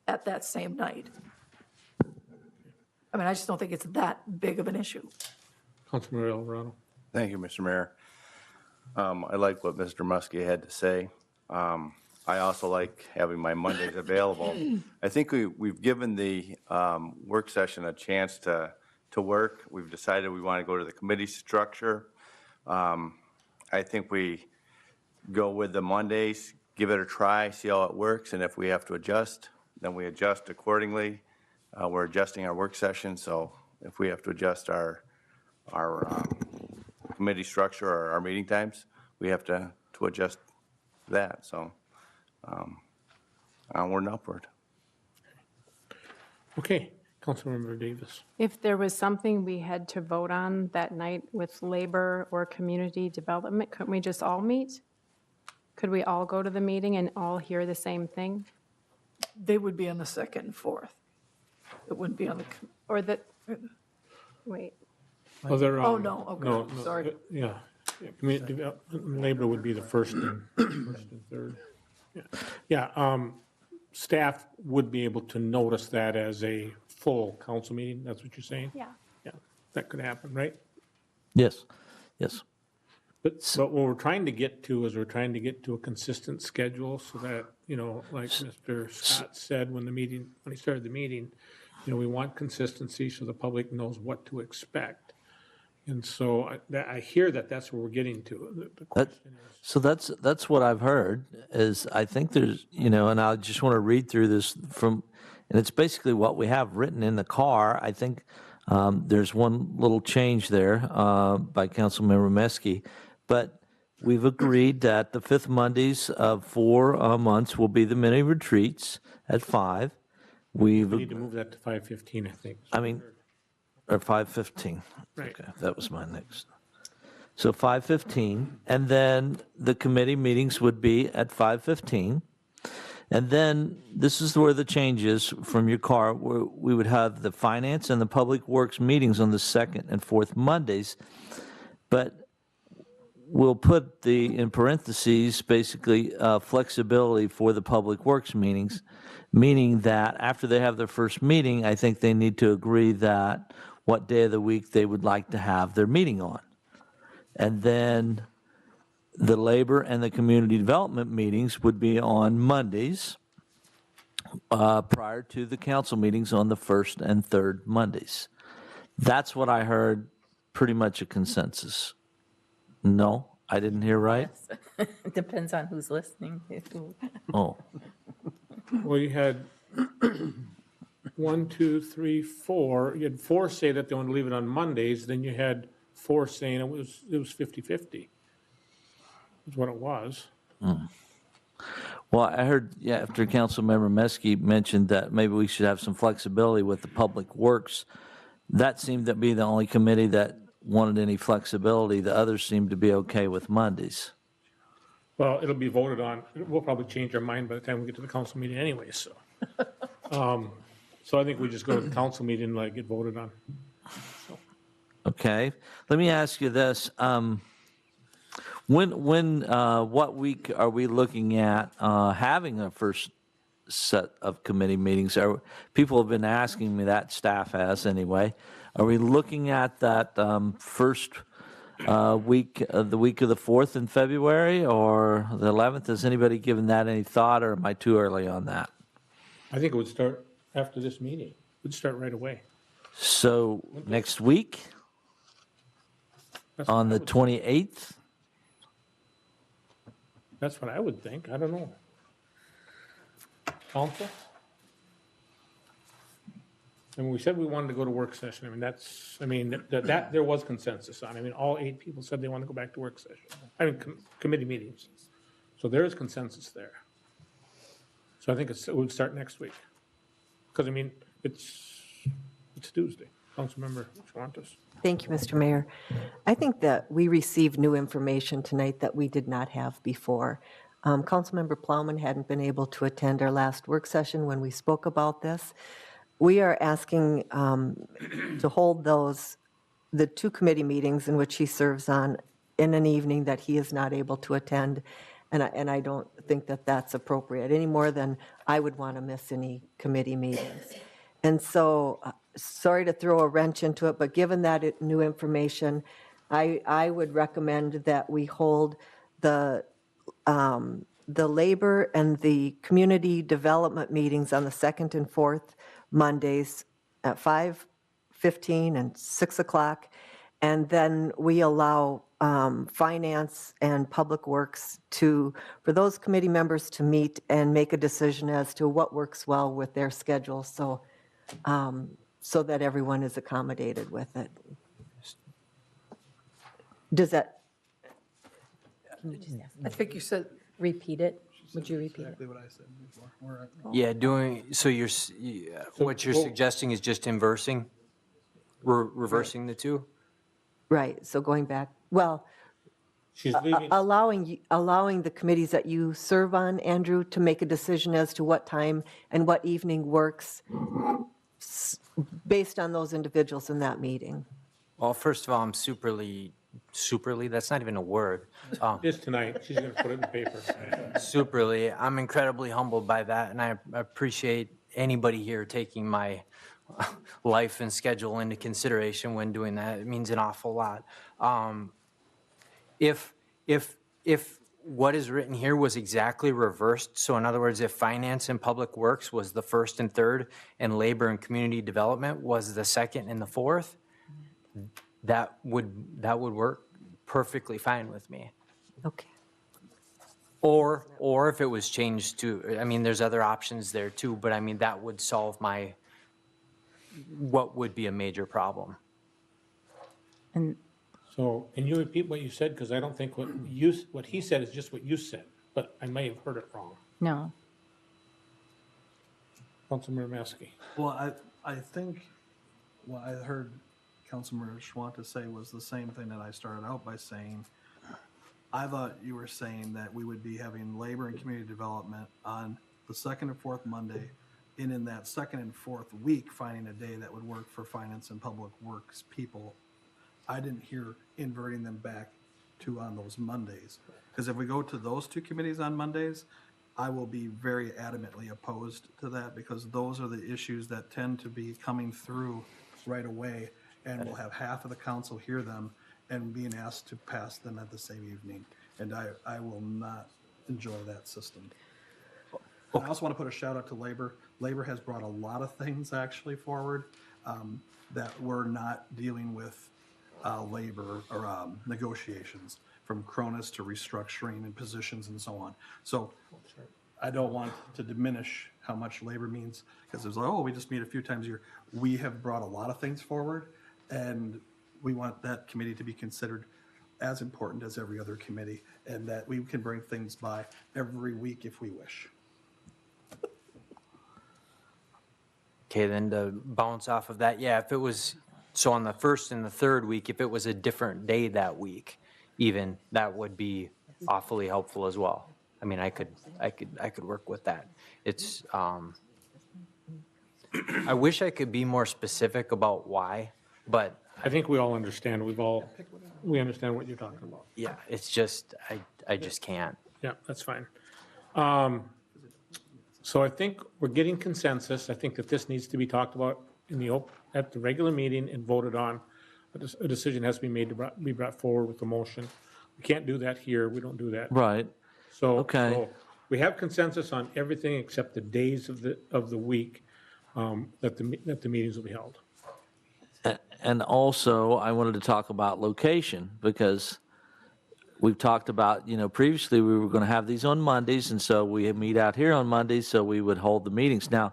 at that same night. I mean, I just don't think it's that big of an issue. Councilman Alvarado. Thank you, Mr. Mayor. I like what Mr. Muskie had to say. I also like having my Mondays available. I think we've given the work session a chance to work. We've decided we want to go to the committee structure. I think we go with the Mondays, give it a try, see how it works, and if we have to adjust, then we adjust accordingly. We're adjusting our work session, so if we have to adjust our committee structure or our meeting times, we have to adjust that. So onward and upward. Okay, Councilmember Davis. If there was something we had to vote on that night with labor or community development, couldn't we just all meet? Could we all go to the meeting and all hear the same thing? They would be on the 2nd and 4th. It wouldn't be on the, Or that, wait, Oh, they're oh, on- no, okay, no, sorry. Yeah, community development, labor would be the first and third. Yeah, staff would be able to notice that as a full council meeting, that's what you're saying? yeah. Yeah, that could happen, right? Yes, yes. But what we're trying to get to is we're trying to get to a consistent schedule so that, like Mr. Scott said when he started the meeting, we want consistency so the public knows what to expect. And so I hear that that's where we're getting to. The question is, So that's what I've heard is I think there's, and I just want to read through this and it's basically what we have written in the car. I think there's one little change there by Councilmember Meske, but we've agreed that the fifth Mondays of 4 months will be the mini retreats at 5. we need to move that to 5:15, I think. Or 5:15. Right. Okay, that was my next. So 5:15, and then the committee meetings would be at 5:15. And then this is where the change is from your car, where we would have the finance and the public works meetings on the second and fourth Mondays. But we'll put in parentheses, basically flexibility for the public works meetings, meaning that after they have their first meeting, I think they need to agree that what day of the week they would like to have their meeting on. And then the labor and the community development meetings would be on Mondays prior to the council meetings on the first and third Mondays. That's what I heard, pretty much a consensus. No, I didn't hear right? It depends on who's listening. Oh, Well, you had 1, 2, 3, 4. You had 4 say that they want to leave it on Mondays. Then you had 4 saying it was 50-50. Is what it was. well, I heard, after Councilmember Meske mentioned that maybe we should have some flexibility with the public works. That seemed to be the only committee that wanted any flexibility. The others seemed to be okay with Mondays. Well, it'll be voted on. We'll probably change our mind by the time we get to the council meeting anyway, so. So I think we just go to the council meeting and let it get voted on. Okay, let me ask you this. What week are we looking at having a first set of committee meetings? People have been asking me that, staff has anyway. Are we looking at that first week, the week of the 4th in February or the 11th? Has anybody given that any thought, or am I too early on that? I think it would start after this meeting. It would start right away. So next week, That's what on I the would- 28th? That's what I would think. I don't know. Council? I mean, we said we wanted to go to work session. I mean, that there was consensus on. I mean, all 8 people said they want to go back to work session. I mean, committee meetings. So there is consensus there. So I think it would start next week. Because, I mean, it's Tuesday. Councilmember Schwantes. Thank you, Mr. Mayor. I think that we received new information tonight that we did not have before. Councilmember Plowman hadn't been able to attend our last work session when we spoke about this. We are asking to hold the 2 committee meetings in which he serves on in an evening that he is not able to attend, and I don't think that that's appropriate any more than I would want to miss any committee meetings. And so, sorry to throw a wrench into it, but given that new information, I would recommend that we hold the labor and the community development meetings on the 2nd and 4th Mondays at 5:15 and 6 o'clock. And then we allow finance and public works for those committee members to meet and make a decision as to what works well with their schedule, so that everyone is accommodated with it. Does that? I think you said, Repeat it. Would you repeat it? Exactly what I said before. Yeah, what you're suggesting is just inversing, reversing the two? Right, so going back, well, She's leaving. allowing the committees that you serve on, Andrew, to make a decision as to what time and what evening works based on those individuals in that meeting. Well, first of all, I'm superly, that's not even a word. It's tonight. She's going to put it in the paper. Superly, I'm incredibly humbled by that, and I appreciate anybody here taking my life and schedule into consideration when doing that. It means an awful lot. If what is written here was exactly reversed, so in other words, if finance and public works was the 1st and 3rd, and labor and community development was the 2nd and the 4th, that would work perfectly fine with me. Okay. Or if it was changed to, I mean, there's other options there too, but I mean, that would solve what would be a major problem. And So, can you repeat what you said? Because I don't think what he said is just what you said, but I may have heard it wrong. no, Councilmember Maskey. Well, I think what I heard Councilmember Schwanta say was the same thing that I started out by saying. I thought you were saying that we would be having labor and community development on the second and fourth Monday, and in that second and fourth week, finding a day that would work for finance and public works people. I didn't hear inverting them back to on those Mondays. Because if we go to those two committees on Mondays, I will be very adamantly opposed to that, because those are the issues that tend to be coming through right away, and we'll have half of the council hear them and being asked to pass them at the same evening. And I will not enjoy that system. And I also want to put a shout out to Labor. Labor has brought a lot of things actually forward that we're not dealing with labor or negotiations, from Cronus to restructuring and positions and so on. So I don't want to diminish how much labor means, because there's like, oh, we just meet a few times a year. We have brought a lot of things forward, and we want that committee to be considered as important as every other committee, and that we can bring things by every week if we wish. Okay, then to bounce off of that, yeah, if it was, so on the first and the third week, if it was a different day that week, even, that would be awfully helpful as well. I mean, I could work with that. It's, I wish I could be more specific about why, but I think we all understand. We understand what you're talking about. yeah, it's just, I just can't. Yeah, that's fine. So I think we're getting consensus. I think that this needs to be talked about at the regular meeting and voted on. A decision has to be made to be brought forward with the motion. We can't do that here. We don't do that. Right. Okay. So we have consensus on everything except the days of the week that the meetings will be held. And also, I wanted to talk about location, because we've talked about, previously we were going to have these on Mondays, and so we meet out here on Mondays, so we would hold the meetings. Now,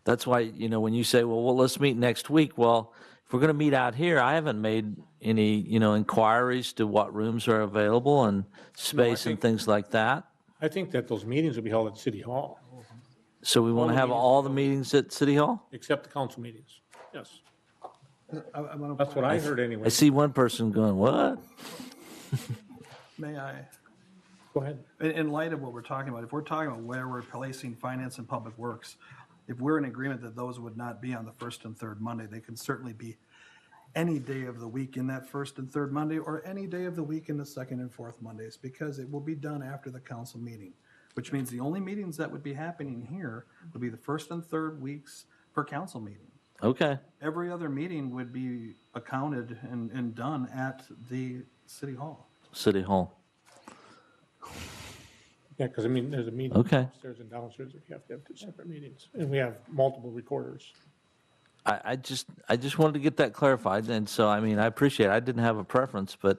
that's why, when you say, well, let's meet next week, well, if we're going to meet out here, I haven't made any, inquiries to what rooms are available and space and things like that. I think that those meetings will be held at City Hall, So we want to have all the meetings at City Hall? except the council meetings. Yes, I want that's what I heard anyway. I see one person going, what? May I? Go ahead. In light of what we're talking about, if we're talking about where we're placing finance and public works, if we're in agreement that those would not be on the first and third Monday, they can certainly be any day of the week in that first and third Monday, or any day of the week in the second and fourth Mondays, because it will be done after the council meeting, which means the only meetings that would be happening here would be the first and third weeks per council meeting. Okay. Every other meeting would be accounted and done at the City Hall. City Hall. Yeah, because there's a meeting Okay. upstairs and downstairs. We have to have two separate meetings, and we have multiple recorders. I just wanted to get that clarified, and so, I appreciate it. I didn't have a preference, but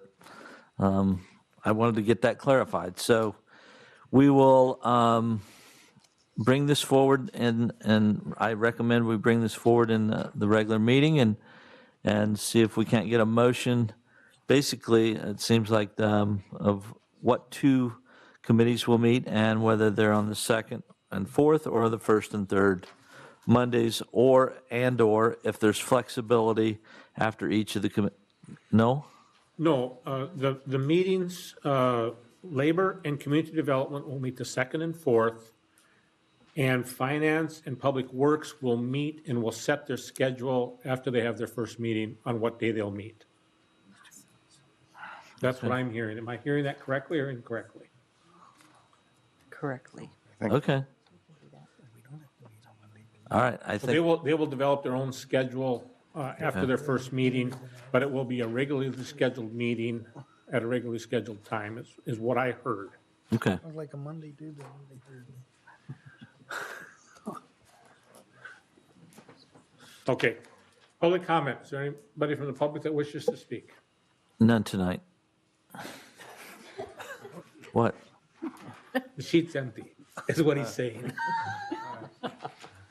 I wanted to get that clarified. So we will bring this forward, and I recommend we bring this forward in the regular meeting and see if we can't get a motion. Basically, it seems like of what two committees will meet and whether they're on the second and fourth or the first and third Mondays, or if there's flexibility after each of the No? No, the meetings, Labor and Community Development will meet the second and fourth, and Finance and Public Works will meet and will set their schedule after they have their first meeting on what day they'll meet. That's what I'm hearing. Am I hearing that correctly or incorrectly? Correctly. Okay. All right, I So think, they will develop their own schedule after their first meeting, but it will be a regularly scheduled meeting at a regularly scheduled time, is what I heard. okay. Sounds like a Monday, Tuesday, Monday, Thursday. Okay. Public comment. Is there anybody from the public that wishes to speak? None tonight. What? The sheet's empty, is what he's saying.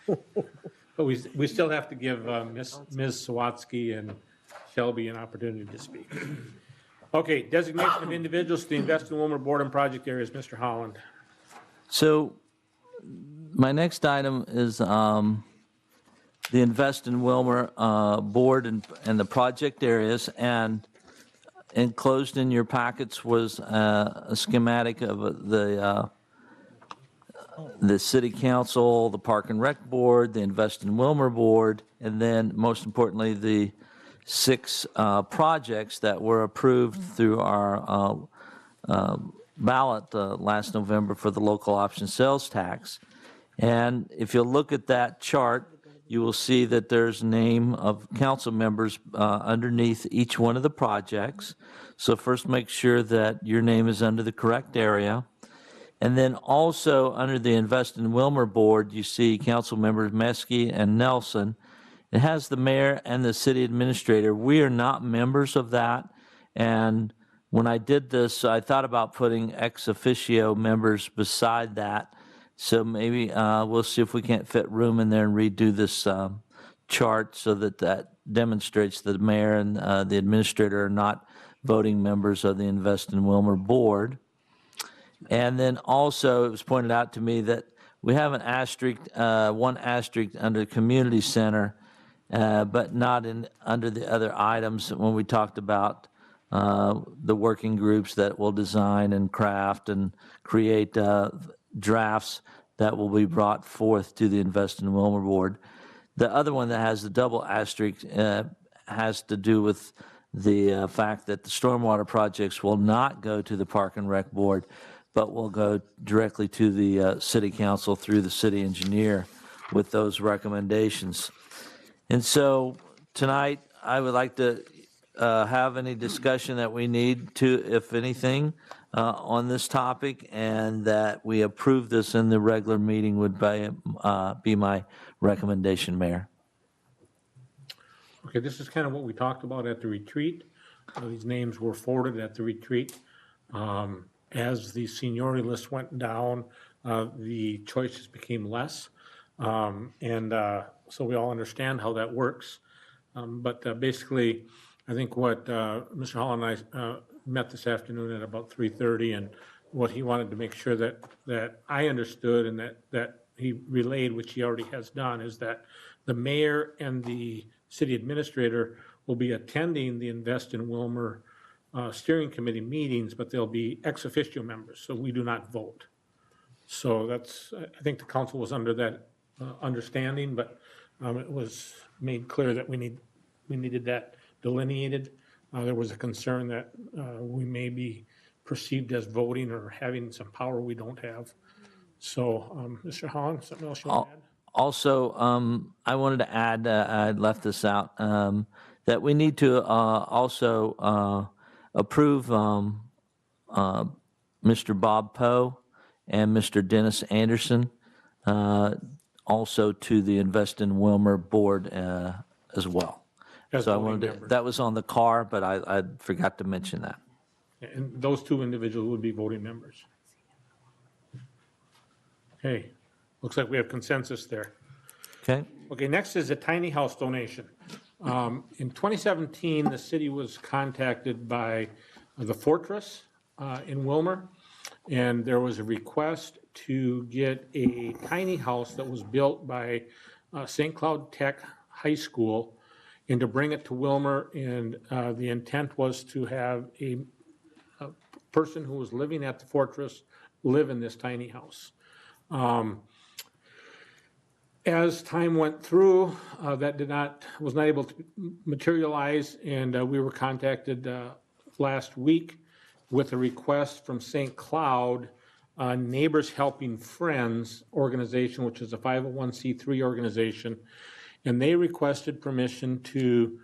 But we still have to give Ms. Sawatsky and Shelby an opportunity to speak. Okay, designation of individuals to the Invest in Willmar Board and Project Areas, Mr. Holland. So my next item is the Invest in Willmar Board and the project areas. And enclosed in your packets was a schematic of the City Council, the Park and Rec Board, the Invest in Willmar Board, and then most importantly, the 6 projects that were approved through our ballot last November for the local option sales tax. And if you look at that chart, you will see that there's a name of council members underneath each one of the projects. So first make sure that your name is under the correct area. And then also under the Invest in Willmar Board, you see council members Meskey and Nelson. It has the mayor and the city administrator. We are not members of that. And when I did this, I thought about putting ex officio members beside that. So maybe we'll see if we can't fit room in there and redo this chart so that demonstrates that the mayor and the administrator are not voting members of the Invest in Willmar Board. And then also it was pointed out to me that we have an asterisk, one asterisk under the community center, but not under the other items when we talked about the working groups that will design and craft and create drafts that will be brought forth to the Invest in Willmar Board. The other one that has the double asterisk has to do with the fact that the stormwater projects will not go to the Park and Rec Board, but will go directly to the City Council through the city engineer with those recommendations. And so tonight, I would like to have any discussion that we need to, if anything, on this topic, and that we approve this in the regular meeting would be my recommendation, Mayor. Okay, this is kind of what we talked about at the retreat. These names were forwarded at the retreat. As the seniority list went down, the choices became less. So we all understand how that works. But basically, I think what Mr. Holland and I met this afternoon at about 3:30, and what he wanted to make sure that I understood and that he relayed, which he already has done, is that the mayor and the city administrator will be attending the Invest in Willmar steering committee meetings, but they'll be ex officio members, so we do not vote. So that's, I think the council was under that understanding, but it was made clear that we needed that delineated. There was a concern that we may be perceived as voting or having some power we don't have. So, Mr. Holland, something else you want to add? Also, I wanted to add, I left this out, that we need to also approve Mr. Bob Poe and Mr. Dennis Anderson also to the Invest in Willmar Board as well. So I wanted to, that was on the car, but I forgot to mention that. And those 2 individuals would be voting members. Okay, looks like we have consensus there. Okay. Okay, next is a tiny house donation. In 2017, the city was contacted by the Fortress in Willmar, and there was a request to get a tiny house that was built by St. Cloud Tech High School and to bring it to Willmar, and the intent was to have a person who was living at the Fortress live in this tiny house. As time went through, that was not able to materialize, and we were contacted last week with a request from St. Cloud Neighbors Helping Friends organization, which is a 501c3 organization, and they requested permission to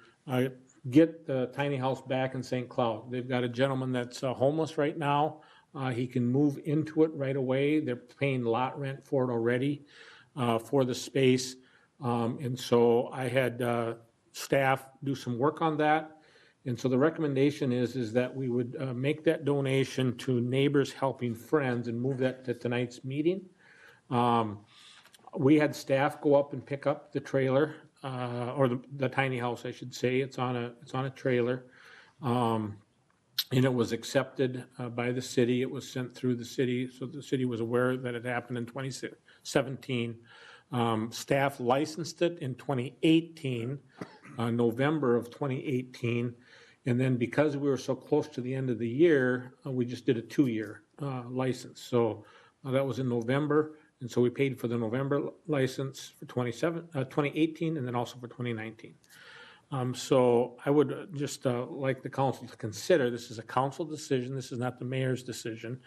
get the tiny house back in St. Cloud. They've got a gentleman that's homeless right now. He can move into it right away. They're paying lot rent for it already, for the space. And so I had staff do some work on that. And so the recommendation is that we would make that donation to Neighbors Helping Friends and move that to tonight's meeting. We had staff go up and pick up the trailer, or the tiny house, I should say. It's on a trailer. And it was accepted by the city. It was sent through the city, so the city was aware that it happened in 2017. Staff licensed it in 2018, November of 2018. And then because we were so close to the end of the year, we just did a 2-year license. So that was in November. And so we paid for the November license for 2018 and then also for 2019. So I would just like the council to consider, this is a council decision, this is not the mayor's decision,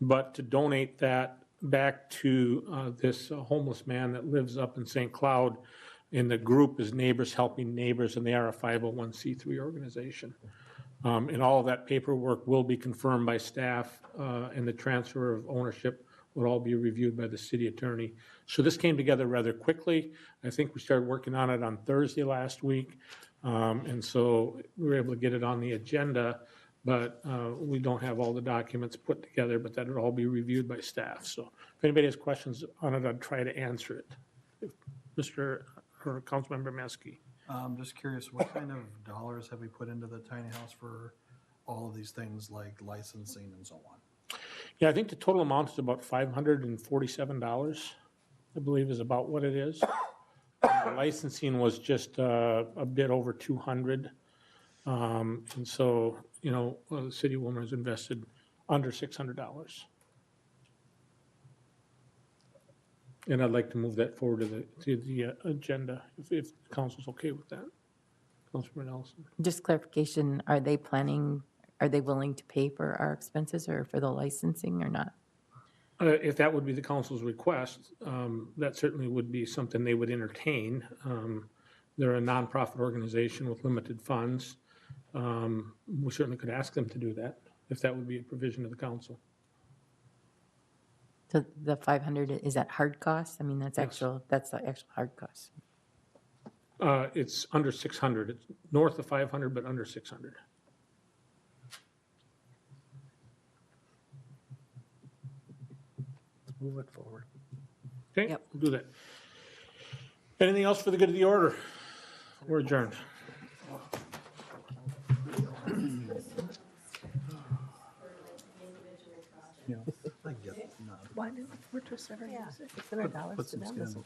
but to donate that back to this homeless man that lives up in St. Cloud. And the group is Neighbors Helping Neighbors, and they are a 501c3 organization. And all of that paperwork will be confirmed by staff, and the transfer of ownership will all be reviewed by the city attorney. So this came together rather quickly. I think we started working on it on Thursday last week. And so we were able to get it on the agenda, but we don't have all the documents put together, but that will all be reviewed by staff. So if anybody has questions on it, I'd try to answer it. Mr. or Councilmember Meske. I'm just curious, what kind of dollars have we put into the tiny house for all of these things like licensing and so on? Yeah, I think the total amount is about $547, I believe is about what it is. Licensing was just a bit over 200. And so, the city of Willmar has invested under $600. And I'd like to move that forward to the agenda, if the council's okay with that. Councilman Nelson. Just clarification, are they willing to pay for our expenses or for the licensing or not? If that would be the council's request, that certainly would be something they would entertain. They're a nonprofit organization with limited funds. We certainly could ask them to do that, if that would be a provision of the council. So the 500, is that hard cost? I mean, that's the actual hard cost. It's under 600. It's north of 500, but under 600. Move it forward. Okay, Yep. we'll do that. Anything else for the good of the order? We're adjourned. I get it. Why didn't Fortress ever use it? It's $100 Put some skin in the